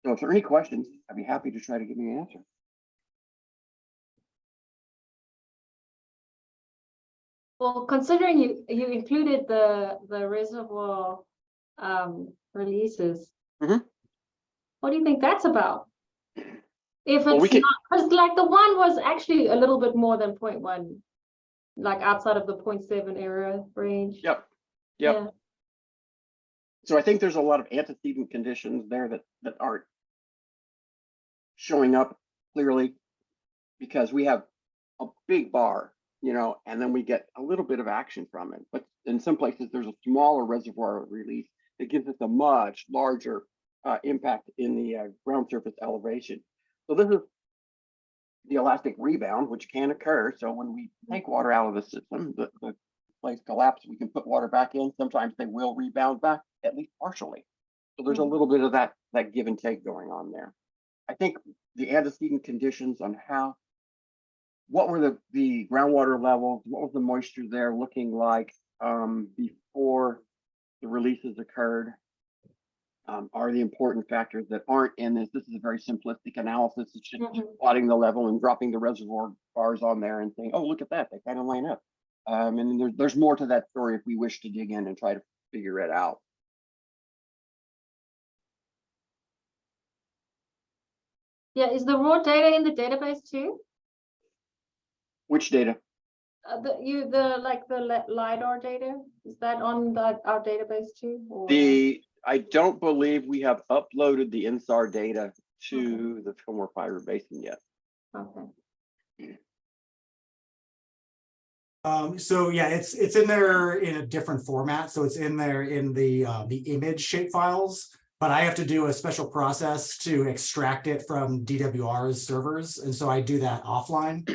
So if there are any questions, I'd be happy to try to give you an answer. Well, considering you included the reservoir releases, what do you think that's about? If it's not, because like the one was actually a little bit more than 0.1, like outside of the 0.7 error range. Yep. Yeah. So I think there's a lot of antecedent conditions there that aren't showing up clearly, because we have a big bar, you know, and then we get a little bit of action from it. But in some places, there's a smaller reservoir release that gives us a much larger impact in the ground surface elevation. So this is the elastic rebound, which can occur. So when we take water out of the system, the place collapses, we can put water back in. Sometimes they will rebound back, at least partially. So there's a little bit of that give and take going on there. I think the antecedent conditions on what were the groundwater levels, what was the moisture there looking like before the releases occurred, are the important factors that aren't in this. This is a very simplistic analysis. It's just plotting the level and dropping the reservoir bars on there and saying, oh, look at that, they kind of line up. And there's more to that story if we wish to dig in and try to figure it out. Yeah, is the raw data in the database too? Which data? The LiDAR data, is that on our database too? Or? I don't believe we have uploaded the INSAR data to the Fillmore Pirate Basin yet. Okay. So yeah, it's in there in a different format. So it's in there in the image shape files, but I have to do a special process to extract it from DWR's servers, and so I do that offline.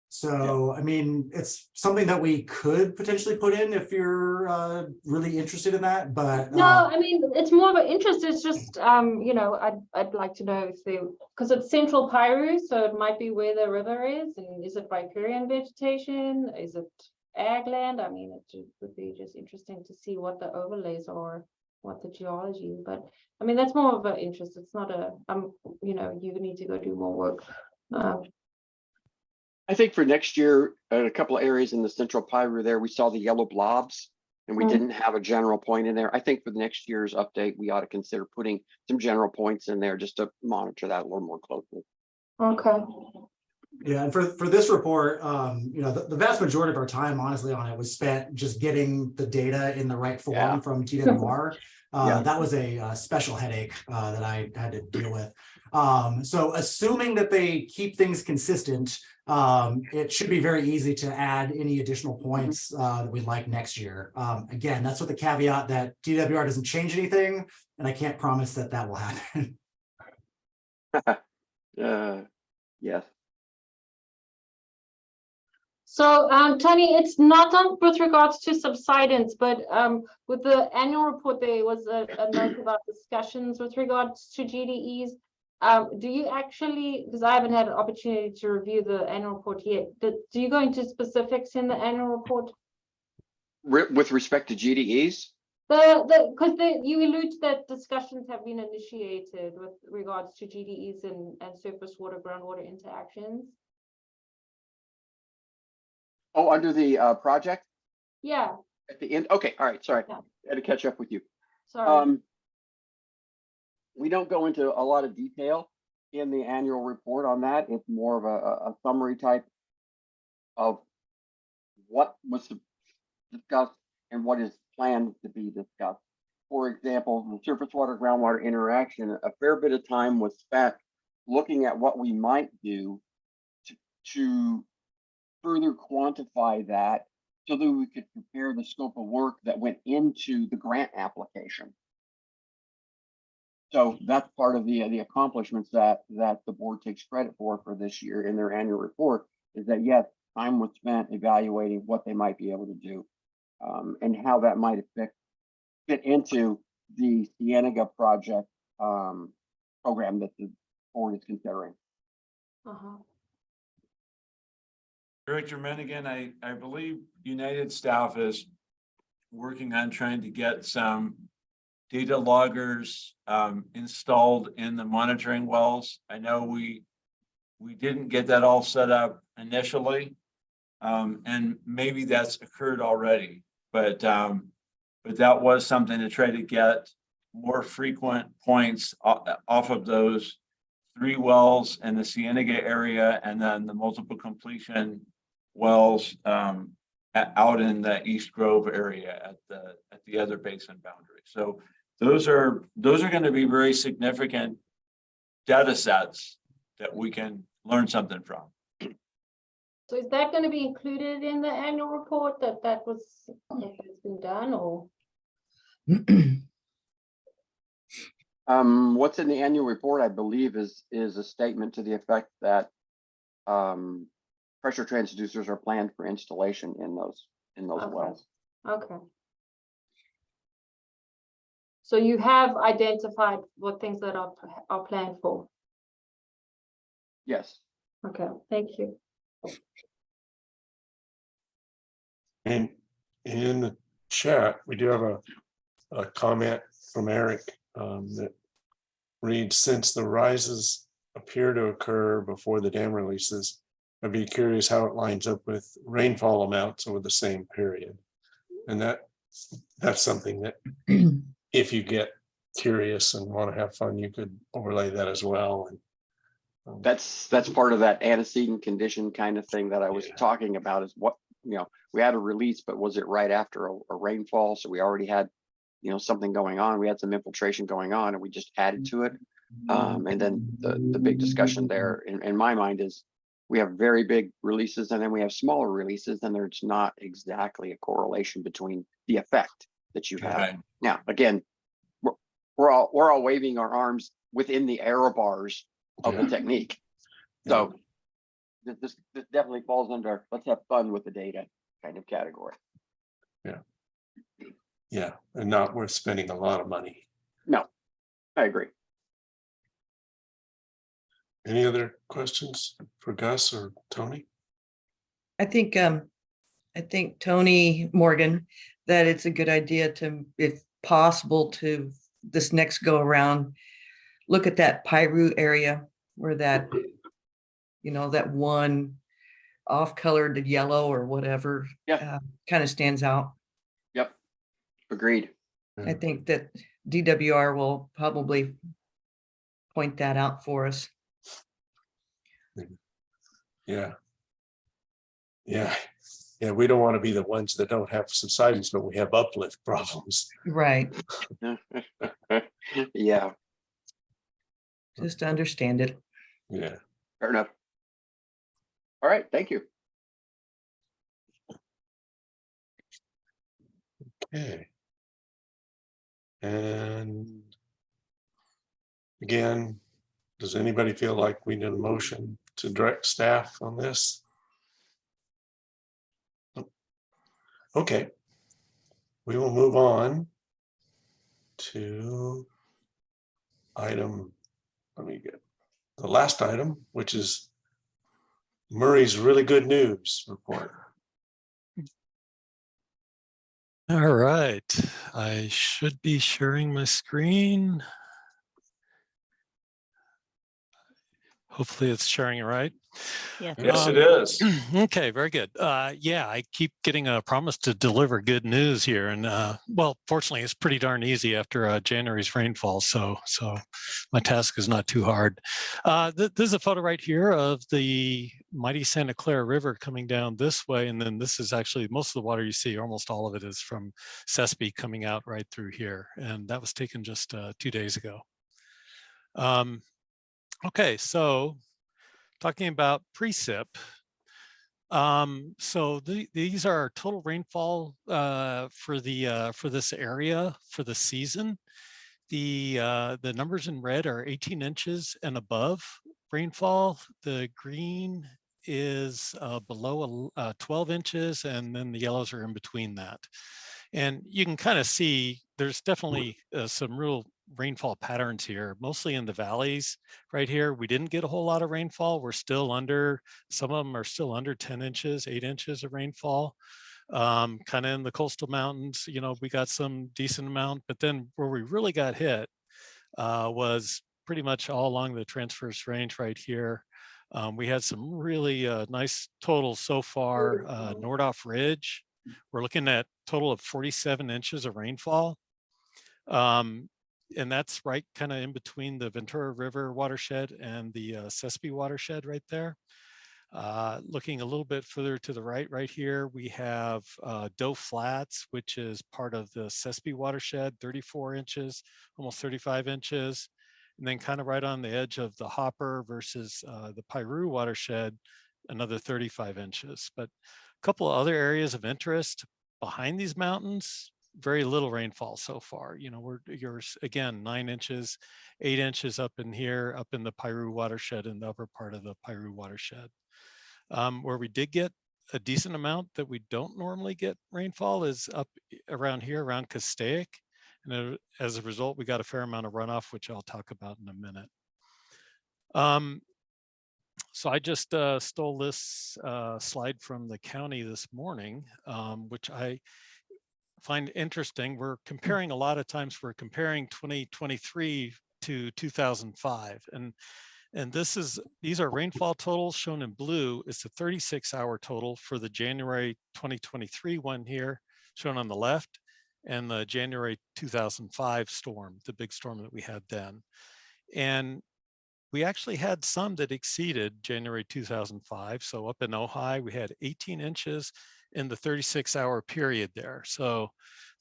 So, I mean, it's something that we could potentially put in if you're really interested in that, but no, I mean, it's more of an interest. It's just, you know, I'd like to know if because it's central Piru, so it might be where the river is, and is it riparian vegetation? Is it ag land? I mean, it would be just interesting to see what the overlays are, what the geology is. But I mean, that's more of an interest. It's not you know, you need to go do more work. I think for next year, a couple of areas in the central Piru there, we saw the yellow blobs and we didn't have a general point in there. I think for the next year's update, we ought to consider putting some general points in there just to monitor that a little more closely. Okay. yeah, and for this report, you know, the vast majority of our time, honestly, on it was spent just getting the data in the right form from TWR. That was a special headache that I had to deal with. So assuming that they keep things consistent, it should be very easy to add any additional points that we'd like next year. Again, that's with the caveat that DWR doesn't change anything, and I can't promise that that will happen. Yes. So, Tony, it's not on with regards to subsidence, but with the annual report, there was a note about discussions with regards to GDEs. Do you actually, because I haven't had an opportunity to review the annual report yet, do you go into specifics in the annual report? With respect to GDEs? Because you allude that discussions have been initiated with regards to GDEs and surface water, groundwater interactions. Oh, under the project? Yeah. At the end? Okay, all right, sorry. Yeah. I had to catch up with you. Sorry. We don't go into a lot of detail in the annual report on that. It's more of a summary type of what was discussed and what is planned to be discussed. For example, the surface water groundwater interaction, a fair bit of time was spent looking at what we might do to further quantify that so that we could prepare the scope of work that went into the grant application. So that's part of the accomplishments that the board takes credit for this year in their annual report, is that yes, time was spent evaluating what they might be able to do and how that might fit into the Cienega project program that the board is considering. Director Menigan, I believe United staff is working on trying to get some data loggers installed in the monitoring wells. I know we didn't get that all set up initially, and maybe that's occurred already, but that was something to try to get more frequent points off of those 3 wells in the Cienega area, and then the multiple completion wells out in the East Grove area at the other basin boundary. So those are going to be very significant data sets that we can learn something from. So is that going to be included in the annual report that has been done, or? What's in the annual report, I believe, is a statement to the effect that pressure transducers are planned for installation in those wells. Okay. So you have identified what things that are planned for. Yes. Okay, thank you. And in the chat, we do have a comment from Eric that reads, since the rises appear to occur before the dam releases, I'd be curious how it lines up with rainfall amounts over the same period. And that's something that if you get curious and want to have fun, you could overlay that as well. And That's part of that antecedent condition kind of thing that I was talking about, is what, we had a release, but was it right after a rainfall? So we already had, something going on. We had some infiltration going on and we just added to it. And then the big discussion there in my mind is we have very big releases and then we have smaller releases, and there's not exactly a correlation between the effect that you have. Right. Now, again, we're all waving our arms within the error bars of the technique. So this definitely falls under let's have fun with the data kind of category. Yeah, and not worth spending a lot of money. No, I agree. Any other questions for Gus or Tony? I think Tony Morgan, that it's a good idea to, if possible, to this next go around, look at that Piru area where that, that one off-colored yellow or whatever kind of stands out. Yep. Agreed. I think that DWR will probably point that out for us. Yeah. We don't want to be the ones that don't have subsidence, but we have uplift problems. Right. Yeah. Just to understand it. Yeah. Fair enough. All right. Thank you. Okay. And again, does anybody feel like we need a motion to direct staff on this? Okay. We will move on to let me get the last item, which is Murray's really good news report. All right, I should be sharing my screen. Hopefully it's sharing it right. Yes, it is. Okay, very good. Yeah, I keep getting a promise to deliver good news here. And well, fortunately, it's pretty darn easy after January's rainfall. So my task is not too hard. This is a photo right here of the mighty Santa Clara River coming down this way. And then this is actually most of the water you see, almost all of it is from Sespe coming out right through here. And that was taken just 2 days ago. Okay, so talking about precip. So these are total rainfall for this area for the season. The numbers in red are 18 inches and above rainfall. The green is below 12 inches, and then the yellows are in between that. And you can kind of see there's definitely some real rainfall patterns here, mostly in the valleys right here. We didn't get a whole lot of rainfall. We're still under, some of them are still under 10 inches, 8 inches of rainfall. Kind of in the coastal mountains, we got some decent amount, but then where we really got hit was pretty much all along the transverse range right here. We had some really nice totals so far. Nordoff Ridge, we're looking at total of 47 inches of rainfall. And that's right kind of in between the Ventura River watershed and the Sespe watershed right there. Looking a little bit further to the right here, we have Doe Flats, which is part of the Sespe watershed, 34 inches, almost 35 inches. And then kind of right on the edge of the Hopper versus the Piru watershed, another 35 inches. But a couple of other areas of interest behind these mountains, very little rainfall so far. You're again 9 inches, 8 inches up in here, up in the Piru watershed, in the upper part of the Piru watershed. Where we did get a decent amount that we don't normally get rainfall is up around here, around Castaic. And as a result, we got a fair amount of runoff, which I'll talk about in a minute. So I just stole this slide from the county this morning, which I find interesting. We're comparing a lot of times, we're comparing 2023 to 2005. And these are rainfall totals shown in blue. It's a 36-hour total for the January 2023 one here, shown on the left, and the January 2005 storm, the big storm that we had then. And we actually had some that exceeded January 2005. So up in Ojai, we had 18 inches in the 36-hour period there. So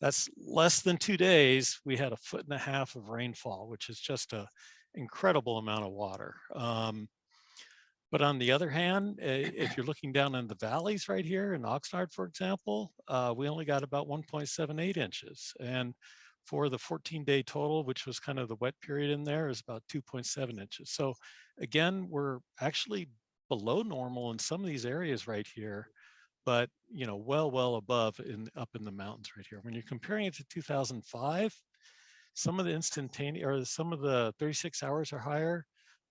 that's less than 2 days. We had 1.5 feet of rainfall, which is just an incredible amount of water. But on the other hand, if you're looking down in the valleys right here in Oxnard, for example, we only got about 1.78 inches. And for the 14-day total, which was kind of the wet period in there, is about 2.7 inches. So again, we're actually below normal in some of these areas right here, but well above up in the mountains right here. When you're comparing it to 2005, some of the instantaneous or some of the 36 hours are higher,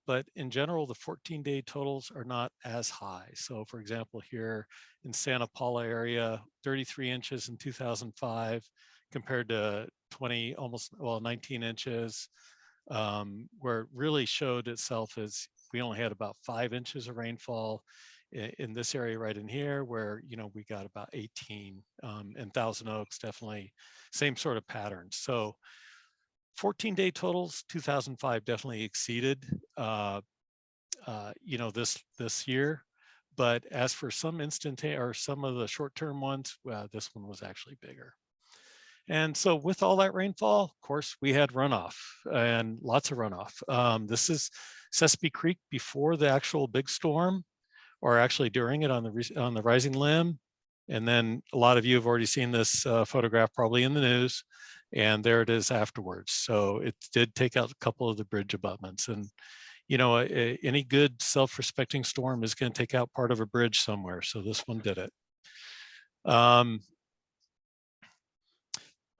but in general, the 14-day totals are not as high. So for example, here in Santa Paula area, 33 inches in 2005 compared to 19 inches, where it really showed itself as we only had about 5 inches of rainfall in this area right in here, where we got about 18, and Thousand Oaks definitely same sort of pattern. So 14-day totals, 2005 definitely exceeded, this year. But as for some or some of the short-term ones, this one was actually bigger. And so with all that rainfall, of course, we had runoff and lots of runoff. This is Sespe Creek before the actual big storm, or actually during it on the rising limb. And then a lot of you have already seen this photograph probably in the news, and there it is afterwards. So it did take out a couple of the bridge abutments. And any good self-respecting storm is going to take out part of a bridge somewhere. So this one did it.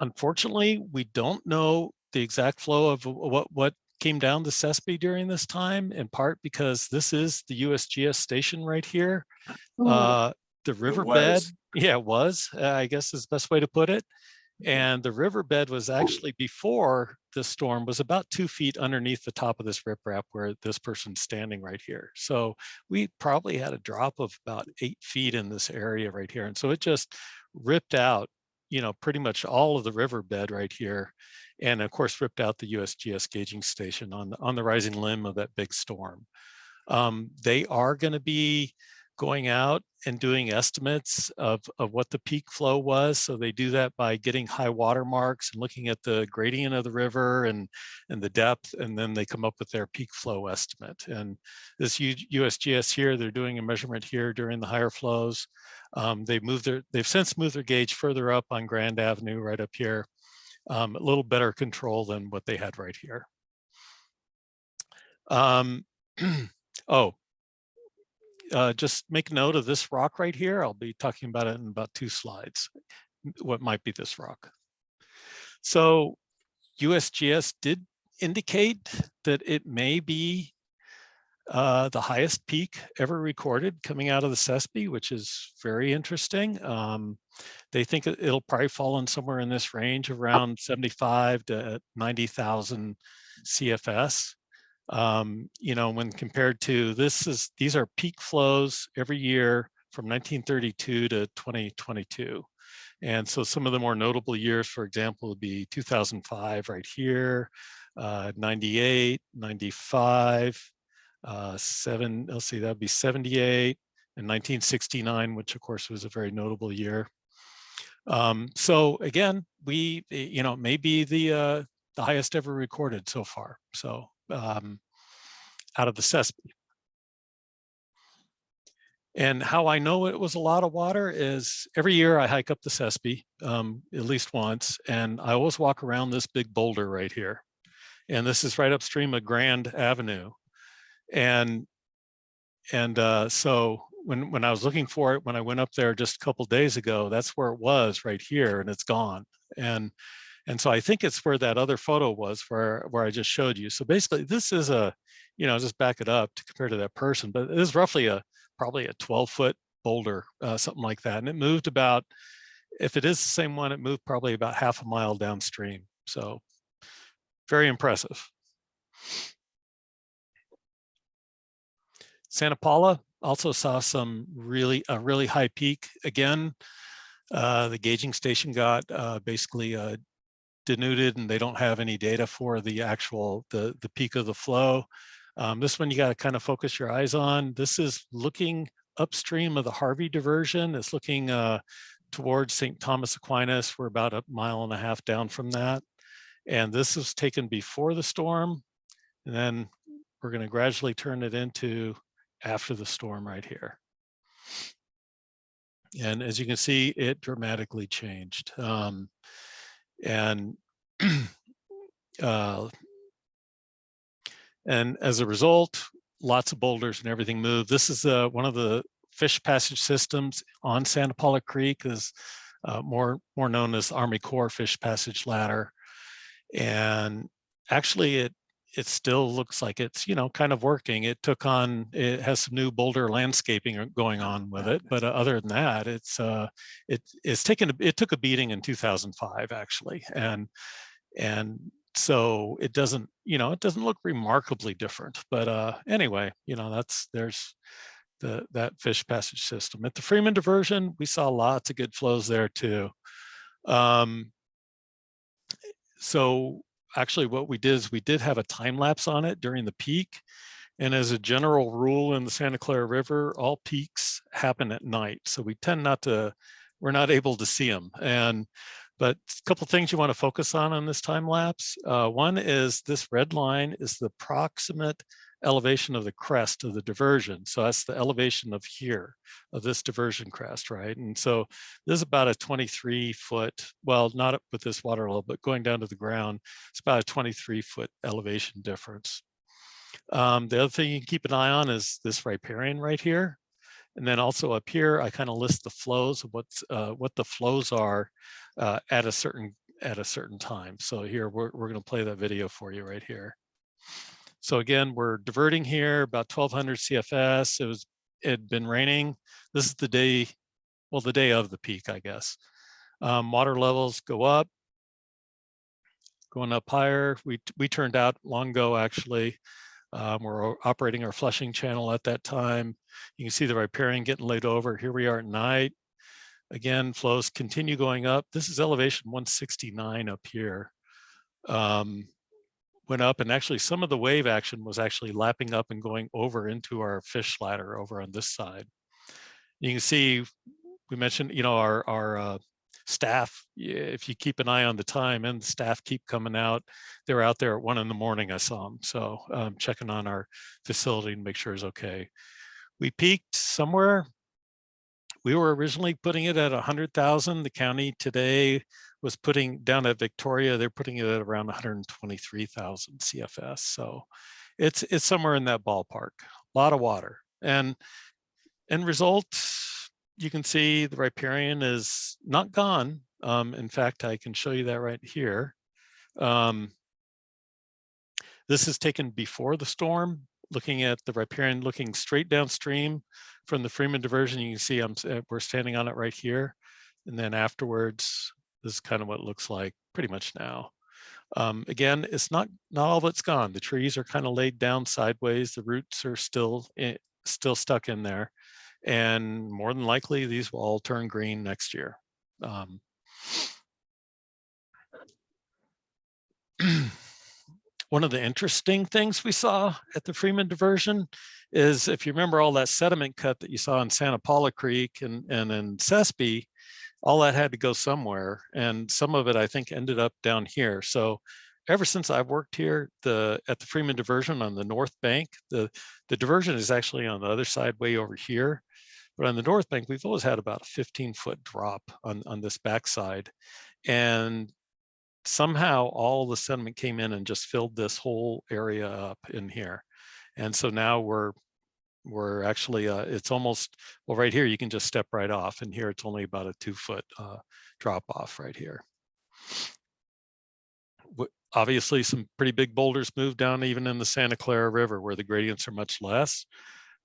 Unfortunately, we don't know the exact flow of what came down the Sespe during this time, in part because this is the USGS station right here. The riverbed, yeah, it was, I guess is the best way to put it. And the riverbed was actually, before the storm, was about 2 feet underneath the top of this riprap where this person's standing right here. So we probably had a drop of about 8 feet in this area right here. And so it just ripped out, pretty much all of the riverbed right here. And of course, ripped out the USGS gauging station on the rising limb of that big storm. They are going to be going out and doing estimates of what the peak flow was. So they do that by getting high water marks and looking at the gradient of the river and the depth, and then they come up with their peak flow estimate. And this USGS here, they're doing a measurement here during the higher flows. They've since moved their gauge further up on Grand Avenue right up here. A little better control than what they had right here. Just make note of this rock right here. I'll be talking about it in about 2 slides, what might be this rock. So USGS did indicate that it may be the highest peak ever recorded coming out of the Sespe, which is very interesting. They think it'll probably fall in somewhere in this range around 75 to 90,000 CFS. When compared to these are peak flows every year from 1932 to 2022. And so some of the more notable years, for example, would be 2005 right here, 98, 95, let's see, that'd be 78, and 1969, which of course was a very notable year. So again, it may be the highest ever recorded so far. So out of the Sespe. And how I know it was a lot of water is every year I hike up the Sespe at least once, and I always walk around this big boulder right here. And this is right upstream of Grand Avenue. And so when I was looking for it, when I went up there just a couple days ago, that's where it was right here, and it's gone. And And so I think it's where that other photo was where I just showed you. So basically this is a, just back it up to compare to that person, but it is roughly probably a 12-foot boulder, something like that. And it moved about, if it is the same one, it moved probably about half a mile downstream. So very impressive. Santa Paula also saw a really high peak. Again, the gauging station got basically denuded, and they don't have any data for the actual, the peak of the flow. This one you got to kind of focus your eyes on. This is looking upstream of the Harvey diversion. It's looking towards St. Thomas Aquinas. We're about 1.5 miles down from that. And this was taken before the storm. And then we're going to gradually turn it into after the storm right here. And as you can see, it dramatically changed. And as a result, lots of boulders and everything moved. This is one of the fish passage systems on Santa Paula Creek, is more known as Army Corps Fish Passage Ladder. And actually it still looks like it's, kind of working. It has some new boulder landscaping going on with it, but other than that, it took a beating in 2005 actually, and so it doesn't look remarkably different. But anyway, there's that fish passage system. At the Freeman diversion, we saw lots of good flows there too. So actually what we did is we did have a time lapse on it during the peak. And as a general rule in the Santa Clara River, all peaks happen at night. So we tend we're not able to see them. But a couple of things you want to focus on this time lapse. One is this red line is the proximate elevation of the crest of the diversion. So that's the elevation of this diversion crest, right? And so this is about a 23-foot, well, not with this water level, but going down to the ground, it's about a 23-foot elevation difference. The other thing you can keep an eye on is this riparian right here. And then also up here, I kind of list the flows of what the flows are at a certain time. So here we're going to play that video for you right here. So again, we're diverting here about 1200 CFS. It had been raining. This is the day of the peak, I guess. Water levels go up, going up higher. We turned out long ago, actually. We're operating our flushing channel at that time. You can see the riparian getting laid over. Here we are at night. Again, flows continue going up. This is elevation 169 up here. Went up, and actually some of the wave action was actually lapping up and going over into our fish ladder over on this side. You can see, we mentioned, our staff, if you keep an eye on the time, and the staff keep coming out. They were out there at 1 a.m. I saw them. So checking on our facility to make sure it's okay. We peaked somewhere. We were originally putting it at 100,000. The county today was putting down at Victoria, they're putting it at around 123,000 CFS. So it's somewhere in that ballpark. A lot of water. And end result, you can see the riparian is not gone. In fact, I can show you that right here. This is taken before the storm, looking at the riparian, looking straight downstream from the Freeman diversion. You can see we're standing on it right here. And then afterwards, this is kind of what it looks like pretty much now. Again, it's not all of it's gone. The trees are kind of laid down sideways. The roots are still stuck in there. And more than likely, these will all turn green next year. One of the interesting things we saw at the Freeman diversion is, if you remember all that sediment cut that you saw in Santa Paula Creek and in Sespe, all that had to go somewhere. And some of it, I think, ended up down here. So ever since I've worked here at the Freeman diversion on the north bank, the diversion is actually on the other side, way over here. But on the north bank, we've always had about a 15-foot drop on this backside. And somehow all the sediment came in and just filled this whole area up in here. And so now we're actually, it's almost, well, right here, you can just step right off. And here it's only about a 2-foot drop off right here. Obviously, some pretty big boulders moved down even in the Santa Clara River where the gradients are much less.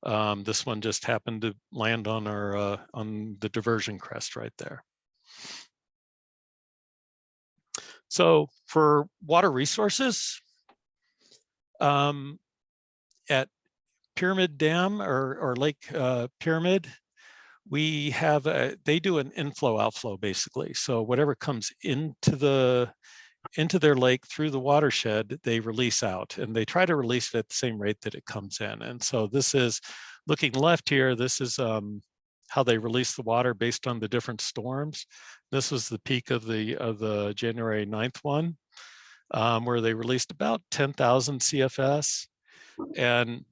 This one just happened to land on our on the diversion crest right there. So for water resources, at Pyramid Dam or Lake Pyramid, we have they do an inflow outflow basically. So whatever comes into their lake through the watershed, they release out, and they try to release it at the same rate that it comes in. And so this is looking left here. This is how they release the water based on the different storms. This was the peak of the January 9th one, where they released about 10,000 CFS. And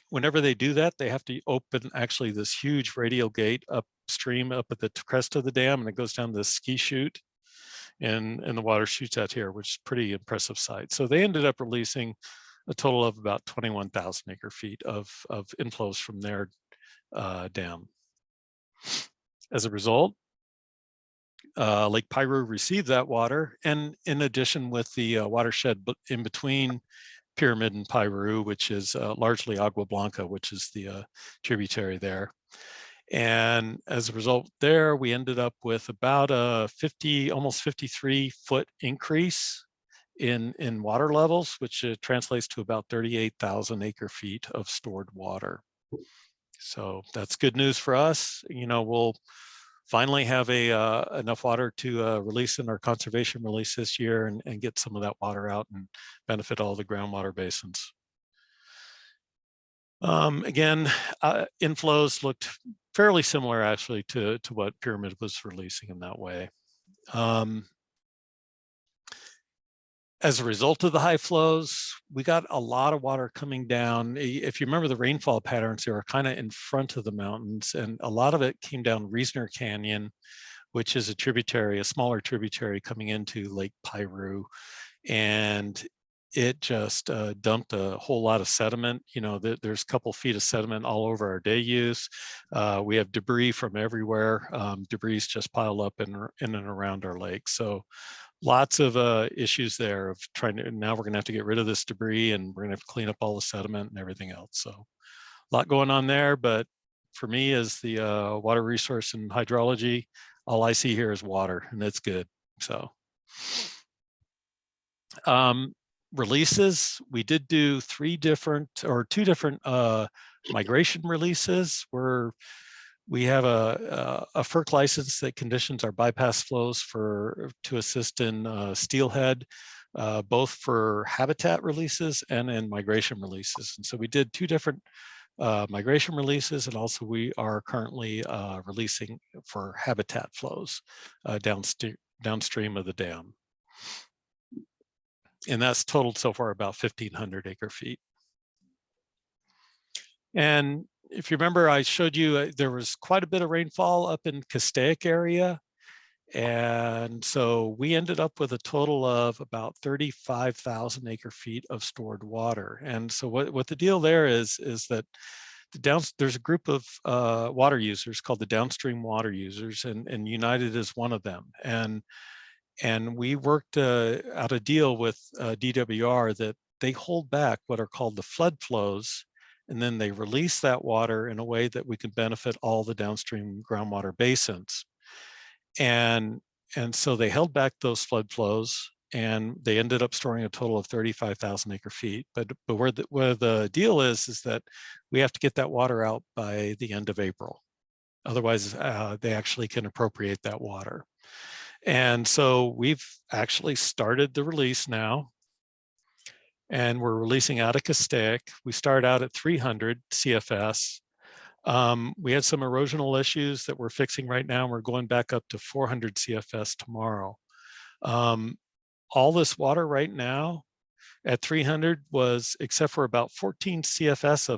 whenever they do that, they have to open actually this huge radial gate upstream up at the crest of the dam, and it goes down this ski chute, and the water shoots out here, which is pretty impressive sight. So they ended up releasing a total of about 21,000 acre feet of inflows from their dam. As a result, Lake Piru received that water, and in addition with the watershed in between Pyramid and Piru, which is largely Agua Blanca, which is the tributary there. And as a result there, we ended up with about a almost 53-foot increase in water levels, which translates to about 38,000 acre feet of stored water. So that's good news for us. You know, we'll finally have enough water to release in our conservation release this year and get some of that water out and benefit all the groundwater basins. Again, inflows looked fairly similar actually to what Pyramid was releasing in that way. As a result of the high flows, we got a lot of water coming down. If you remember the rainfall patterns, they were kind of in front of the mountains, and a lot of it came down Reasoner Canyon, which is a tributary, a smaller tributary coming into Lake Piru. And it just dumped a whole lot of sediment. You know, there's a couple feet of sediment all over our day use. We have debris from everywhere. Debris just piled up in and around our lake. So lots of issues there of trying to, now we're gonna have to get rid of this debris, and we're gonna have to clean up all the sediment and everything else. So a lot going on there, but for me as the water resource and hydrology, all I see here is water, and it's good. So releases, we did do two different migration releases where we have a FERC license that conditions our bypass flows to assist in steelhead, both for habitat releases and in migration releases. And so we did two different migration releases, and also we are currently releasing for habitat flows downstream of the dam. And that's totaled so far about 1,500 acre feet. And if you remember, I showed you there was quite a bit of rainfall up in Castaic area. And so we ended up with a total of about 35,000 acre feet of stored water. And so what the deal there is that there's a group of water users called the downstream water users, and United is one of them. And we worked out a deal with DWR that they hold back what are called the flood flows, and then they release that water in a way that we can benefit all the downstream groundwater basins. And so they held back those flood flows, and they ended up storing a total of 35,000 acre feet. But where the deal is that we have to get that water out by the end of April. Otherwise, they actually can appropriate that water. And so we've actually started the release now, and we're releasing out of Castaic. We started out at 300 CFS. We had some erosional issues that we're fixing right now. We're going back up to 400 CFS tomorrow. All this water right now at 300 was, except for about 14 CFS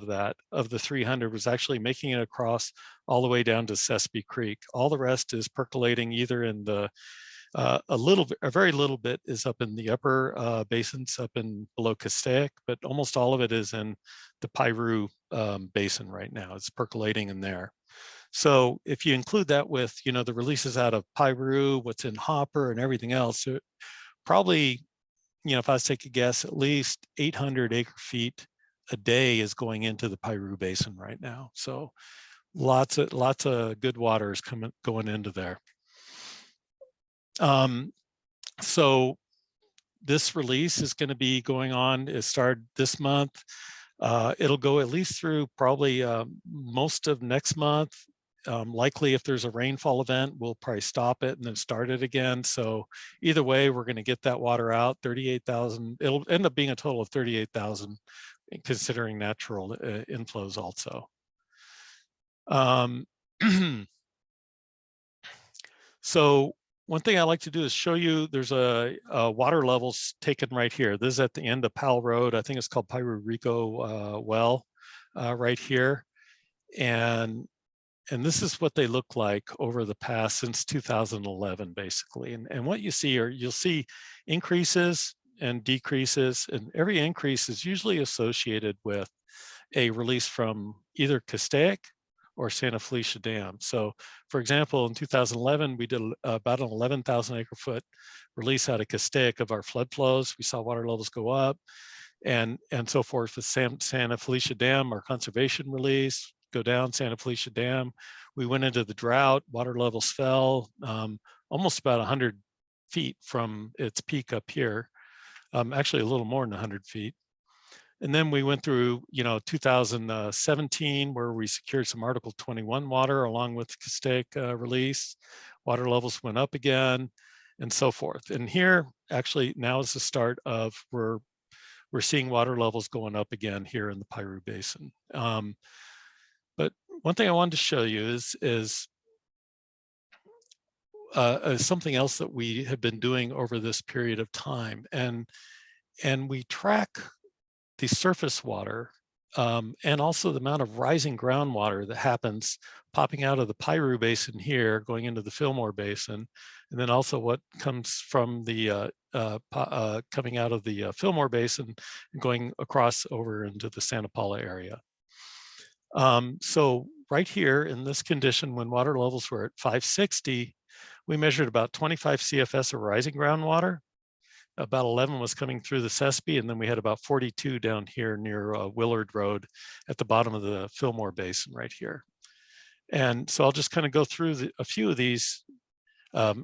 of the 300 was actually making it across all the way down to Sespe Creek. All the rest is percolating either in the, a very little bit is up in the upper basins up in below Castaic, but almost all of it is in the Piru basin right now. It's percolating in there. So if you include that with, the releases out of Piru, what's in Hopper and everything else, probably if I was to take a guess, at least 800 acre feet a day is going into the Piru Basin right now. So lots of good water is going into there. So this release is going to be going on. It started this month. It'll go at least through probably most of next month. Likely if there's a rainfall event, we'll probably stop it and then start it again. So either way, we're going to get that water out, 38,000. It'll end up being a total of 38,000, considering natural inflows also. So one thing I like to do is show you, there's a water levels taken right here. This is at the end of Powell Road. I think it's called Piru Rico well right here. And this is what they look like over the past since 2011, basically. And what you see are, you'll see increases and decreases, and every increase is usually associated with a release from either Castaic or Santa Felicia Dam. So for example, in 2011, we did about an 11,000 acre foot release out of Castaic of our flood flows. We saw water levels go up and so forth with Santa Felicia Dam, our conservation release, go down Santa Felicia Dam. We went into the drought, water levels fell almost about 100 feet from its peak up here. Actually a little more than 100 feet. And then we went through, 2017, where we secured some Article 21 water along with Castaic release. Water levels went up again, and so forth. And here, actually, now is the start of we're seeing water levels going up again here in the Piru Basin. But one thing I wanted to show you is something else that we have been doing over this period of time, and we track the surface water and also the amount of rising groundwater that happens popping out of the Piru Basin here, going into the Fillmore Basin, and then also what comes from the coming out of the Fillmore Basin and going across over into the Santa Paula area. So right here in this condition, when water levels were at 560, we measured about 25 CFS of rising groundwater. About 11 was coming through the Sespe, and then we had about 42 down here near Willard Road at the bottom of the Fillmore Basin right here. And so I'll just kind of go through a few of these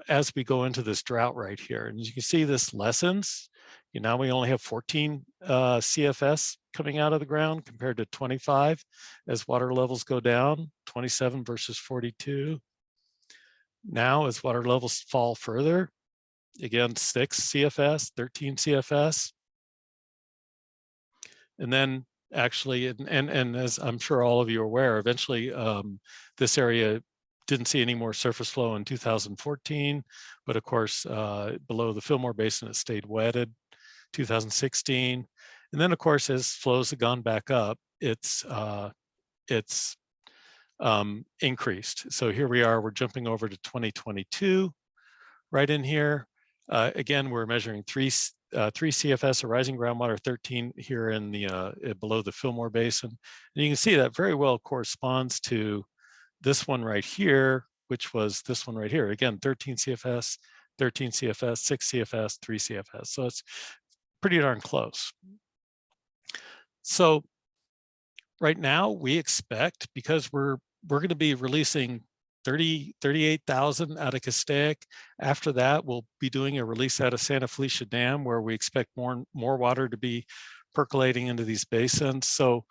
as we go into this drought right here. And you can see this lessens. Now we only have 14 CFS coming out of the ground compared to 25 as water levels go down, 27 versus 42. Now as water levels fall further, again, 6 CFS, 13 CFS. And then actually, and as I'm sure all of you are aware, eventually this area didn't see any more surface flow in 2014, but of course, below the Fillmore Basin, it stayed wetted, 2016. And then of course, as flows have gone back up, it's increased. So here we are, we're jumping over to 2022 right in here. Again, we're measuring 3 CFS of rising groundwater, 13 here in the below the Fillmore Basin. And you can see that very well corresponds to this one right here, which was this one right here. Again, 13 CFS, 13 CFS, 6 CFS, 3 CFS. So it's pretty darn close. So right now we expect, because we're going to be releasing 38,000 out of Castaic. After that, we'll be doing a release out of Santa Felicia Dam, where we expect more water to be percolating into these basins. So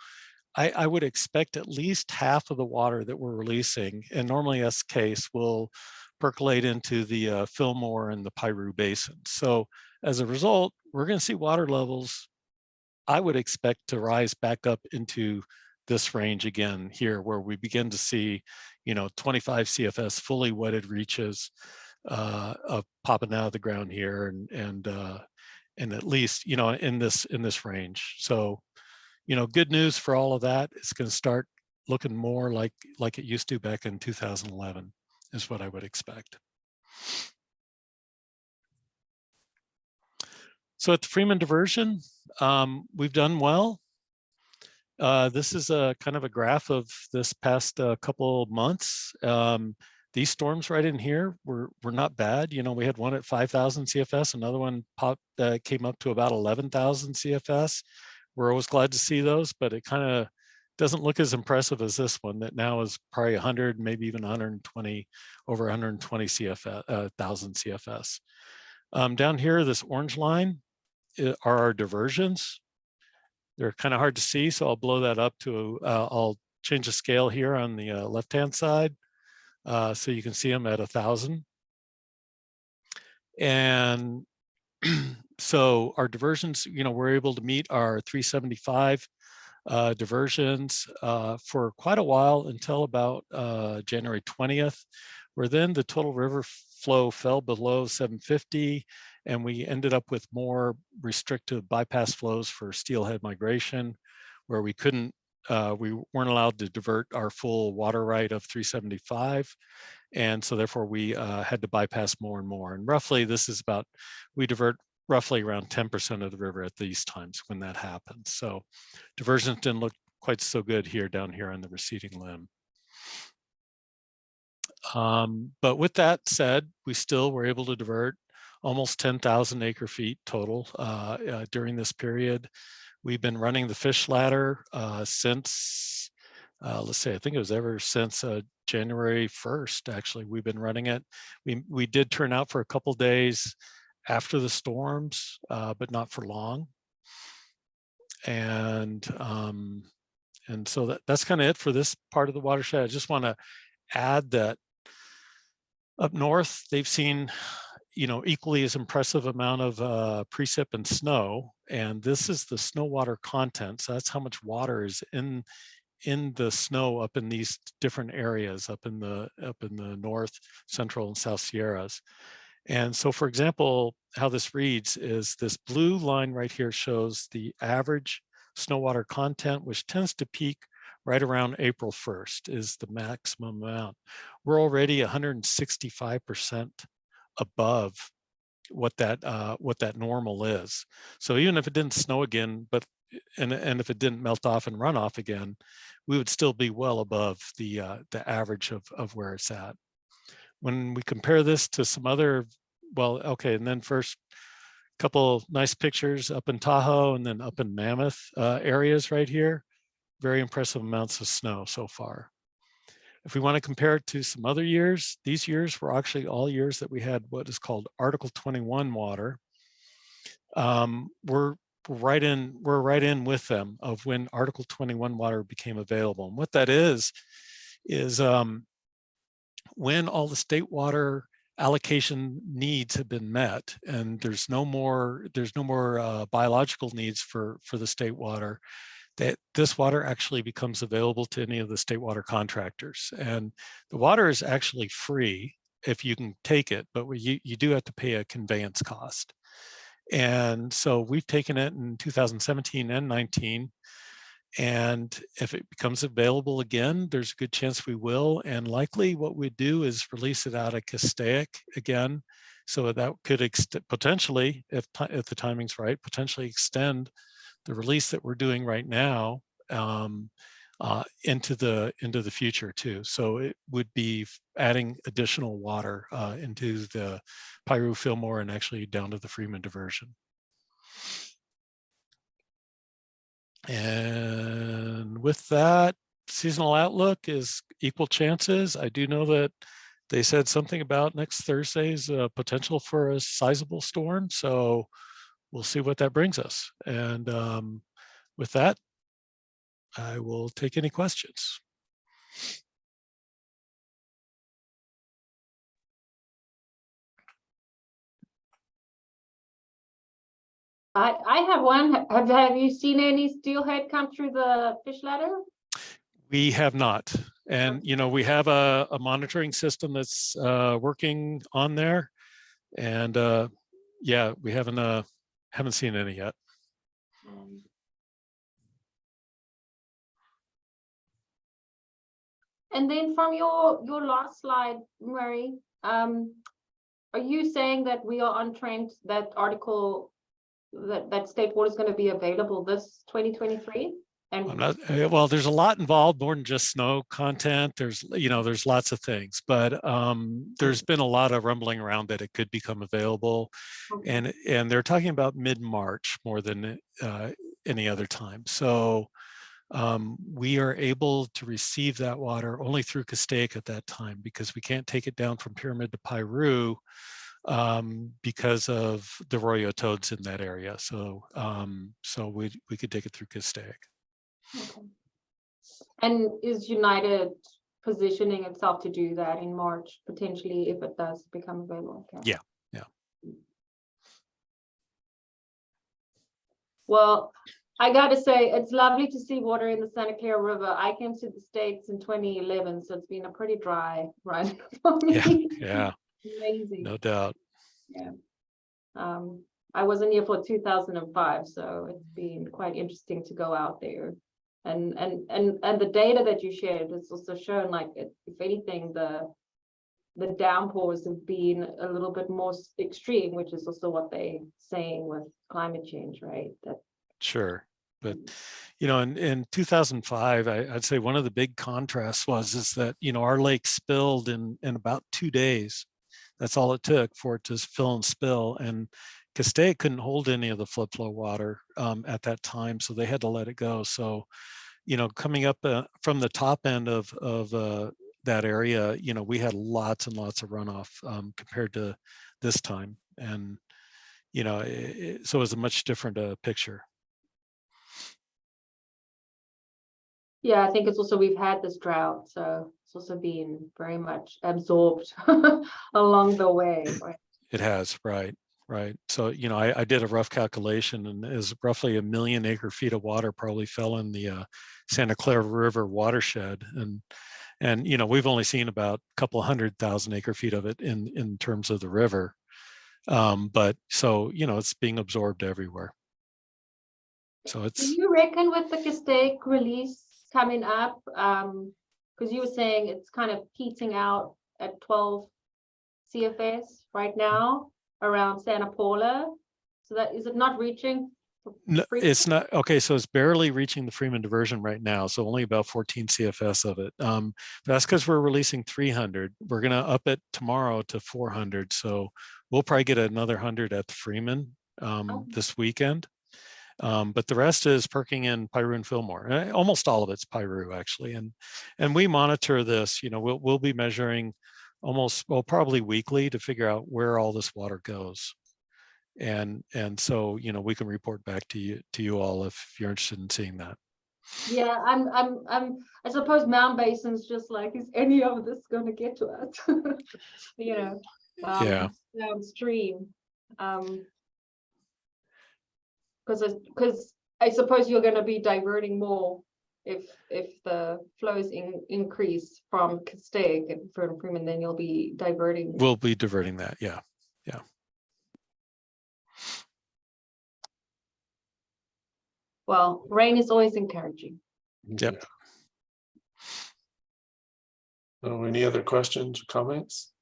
I would expect at least half of the water that we're releasing, and normally that's the case, will percolate into the Fillmore and the Piru Basin. So as a result, we're going to see water levels, I would expect, to rise back up into this range again here, where we begin to see 25 CFS fully wetted reaches popping out of the ground here, and at least in this range. So good news for all of that. It's going to start looking more like it used to back in 2011 is what I would expect. So at the Freeman Diversion, we've done well. This is a kind of a graph of this past couple months. these storms right in here were not bad. You know, we had one at 5,000 CFS, another one came up to about 11,000 CFS. We're always glad to see those, but it kind of doesn't look as impressive as this one that now is probably 100, maybe even 120, over 120 thousand CFS. Down here, this orange line are our diversions. They're kind of hard to see, so I'll blow that up to, I'll change the scale here on the left-hand side. So you can see them at 1,000. And so our diversions, you know, we're able to meet our 375 diversions for quite a while until about January 20th, where then the total river flow fell below 750, and we ended up with more restrictive bypass flows for steelhead migration, where we couldn't, we weren't allowed to divert our full water right of 375. And so therefore we had to bypass more and more. And roughly this is about, we divert roughly around 10% of the river at these times when that happens. So diversions didn't look quite so good here down here on the receding limb. But with that said, we still were able to divert almost 10,000 acre feet total during this period. We've been running the fish ladder since, let's say, I think it was ever since January 1st, actually, we've been running it. We did turn out for a couple days after the storms, but not for long. And so that's kind of it for this part of the watershed. I just want to add that up north, they've seen, you know, equally as impressive amount of precip and snow, and this is the snow water content. So that's how much water is in the snow up in these different areas up in the north, central, and south Sierras. And so, for example, how this reads is this blue line right here shows the average snow water content, which tends to peak right around April 1st is the maximum amount. We're already 165% above what that normal is. So even if it didn't snow again, and if it didn't melt off and run off again, we would still be well above the average of where it's at. When we compare this to some other, well, okay, and then first couple nice pictures up in Tahoe and then up in Mammoth areas right here. Very impressive amounts of snow so far. If we want to compare it to some other years, these years were actually all years that we had what is called Article 21 water. We're right in with them of when Article 21 water became available. And what that is when all the state water allocation needs have been met and there's no more biological needs for the state water, that this water actually becomes available to any of the state water contractors. And the water is actually free if you can take it, but you do have to pay a conveyance cost. And so we've taken it in 2017 and 19. And if it becomes available again, there's a good chance we will. And likely what we do is release it out of Castaic again. So that could potentially, if the timing's right, potentially extend the release that we're doing right now into the future too. So it would be adding additional water into the Piru, Fillmore, and actually down to the Freeman diversion. And with that, seasonal outlook is equal chances. I do know that they said something about next Thursday's potential for a sizable storm. So we'll see what that brings us. And with that, I will take any questions. I have one. Have you seen any steelhead come through the fish ladder? We have not. And, you know, we have a monitoring system that's working on there. And yeah, we haven't seen any yet. And then from your last slide, Murray, are you saying that we are on trend, that article, that state water is going to be available this 2023? And I'm not, well, there's a lot involved, more than just snow content. There's, there's lots of things, but there's been a lot of rumbling around that it could become available. okay. And they're talking about mid-March more than any other time. So we are able to receive that water only through Castaic at that time, because we can't take it down from Pyramid to Piru because of the arroyo toads in that area. So so we could take it through Castaic. Okay. And is United positioning itself to do that in March, potentially, if it does become available? Okay. Yeah. Well, I gotta say, it's lovely to see water in the Santa Clara River. I came to the States in 2011, so it's been a pretty dry run for me. Yeah, Amazing. no doubt. Yeah. I wasn't here for 2005, so it's been quite interesting to go out there. And the data that you shared has also shown, like, if anything, the downpours have been a little bit more extreme, which is also what they're saying with climate change, right? That Sure. But, in 2005, I'd say one of the big contrasts is that, our lake spilled in about 2 days. That's all it took for it to fill and spill. And Castaic couldn't hold any of the flood flow water at that time, so they had to let it go. So, coming up from the top end of that area, we had lots and lots of runoff compared to this time. And, so it was a much different picture. yeah, I think it's also, we've had this drought, so it's also been very much absorbed along the way, right? It has, right. So, I did a rough calculation, and is roughly 1 million acre feet of water probably fell in the Santa Clara River watershed. And we've only seen about a couple 100,000 acre feet of it in terms of the river. But so, it's being absorbed everywhere. So Do it's, you reckon with the Castaic release coming up, because you were saying it's kind of petering out at 12 CFS right now around Santa Paula, so that is it not reaching? no, it's not, okay, so it's barely reaching the Freeman diversion right now, so only about 14 CFS of it. But that's because we're releasing 300. We're going to up it tomorrow to 400, so we'll probably get another 100 at the Freeman this weekend. But the rest is perking in Piru and Fillmore. Almost all of it's Piru, actually. And we monitor this. We'll be measuring probably weekly to figure out where all this water goes. And so, we can report back to you all if you're interested in seeing that. Yeah, I suppose Mound Basin's just like, is any of this going to get to us? Yeah. Downstream. Because I suppose you're going to be diverting more if the flows increase from Castaic and from Freeman, then you'll be diverting. We'll be diverting that. Yeah. Well, rain is always encouraging. Yep. So any other questions or comments?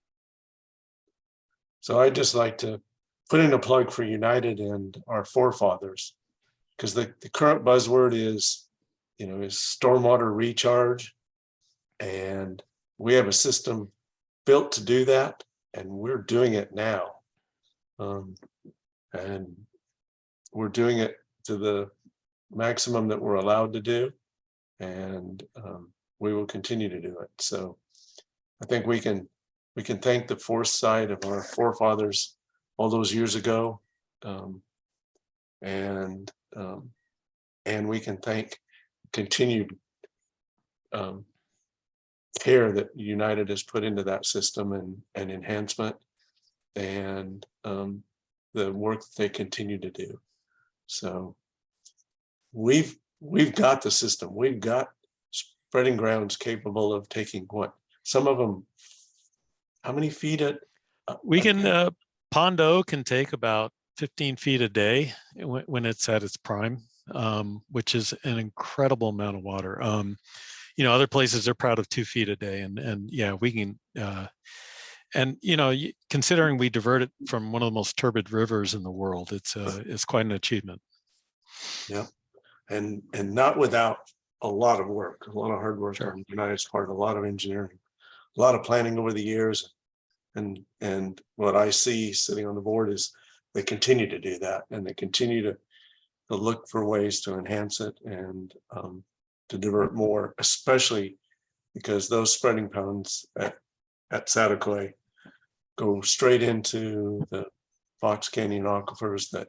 So I'd just like to put in a plug for United and our forefathers, because the current buzzword is stormwater recharge. And we have a system built to do that, and we're doing it now. And we're doing it to the maximum that we're allowed to do. And we will continue to do it. So I think we can thank the foresight of our forefathers all those years ago. And we can thank continued care that United has put into that system and enhancement, and the work that they continue to do. So we've got the system. We've got spreading grounds capable of taking what? Some of them, how many feet at? We can, Pondo can take about 15 feet a day when it's at its prime, which is an incredible amount of water. Other places are proud of 2 feet a day, and yeah, we can, and considering we divert it from one of the most turbid rivers in the world, it's quite an achievement. Yeah. and not without a lot of work, a lot of hard work Sure. on United's part, a lot of engineering, a lot of planning over the years. And what I see sitting on the board is they continue to do that, and they continue to look for ways to enhance it and to divert more, especially because those spreading ponds at Satakoy go straight into the Fox Canyon aquifers that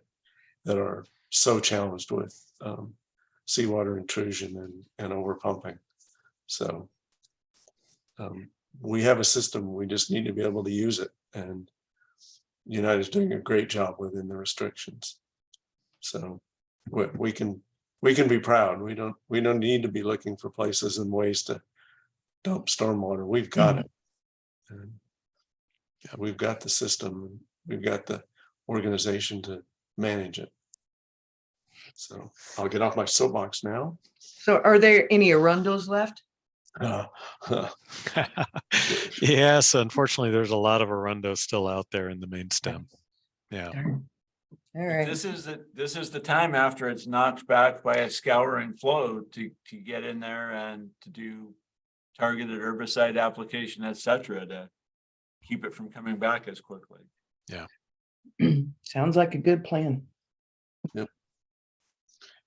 are so challenged with seawater intrusion and overpumping. So we have a system, we just need to be able to use it, and United's doing a great job within the restrictions. So we can be proud. We don't need to be looking for places and ways to dump stormwater. We've got it. And yeah, we've got the system, we've got the organization to manage it. So I'll get off my soapbox now. So are there any Arundos left? Yes, unfortunately, there's a lot of Arundo still out there in the main stem. Yeah. All right. This is the time after it's knocked back by a scouring flow to get in there and to do targeted herbicide application, et cetera, to keep it from coming back as quickly. Yeah. Sounds like a good plan. Yep.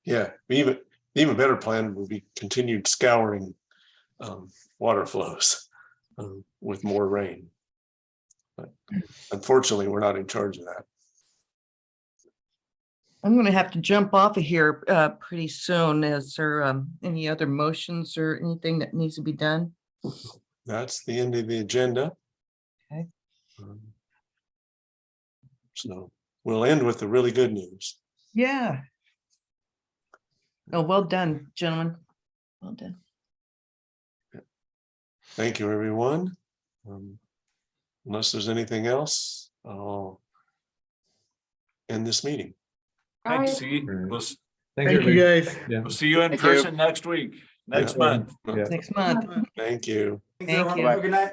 Yeah, even better plan would be continued scouring water flows with more rain. But unfortunately, we're not in charge of that. I'm going to have to jump off of here pretty soon. Is there any other motions or anything that needs to be done? That's the end of the agenda. Okay. So we'll end with the really good news. Yeah. Oh, well done, gentlemen. Well done. Thank you, everyone. Unless there's anything else, I'll end this meeting. Thanks. Thank you, guys. We'll see you in person next week, next month. Next month. Thank you. Thank you. Bye. Good night.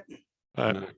All right.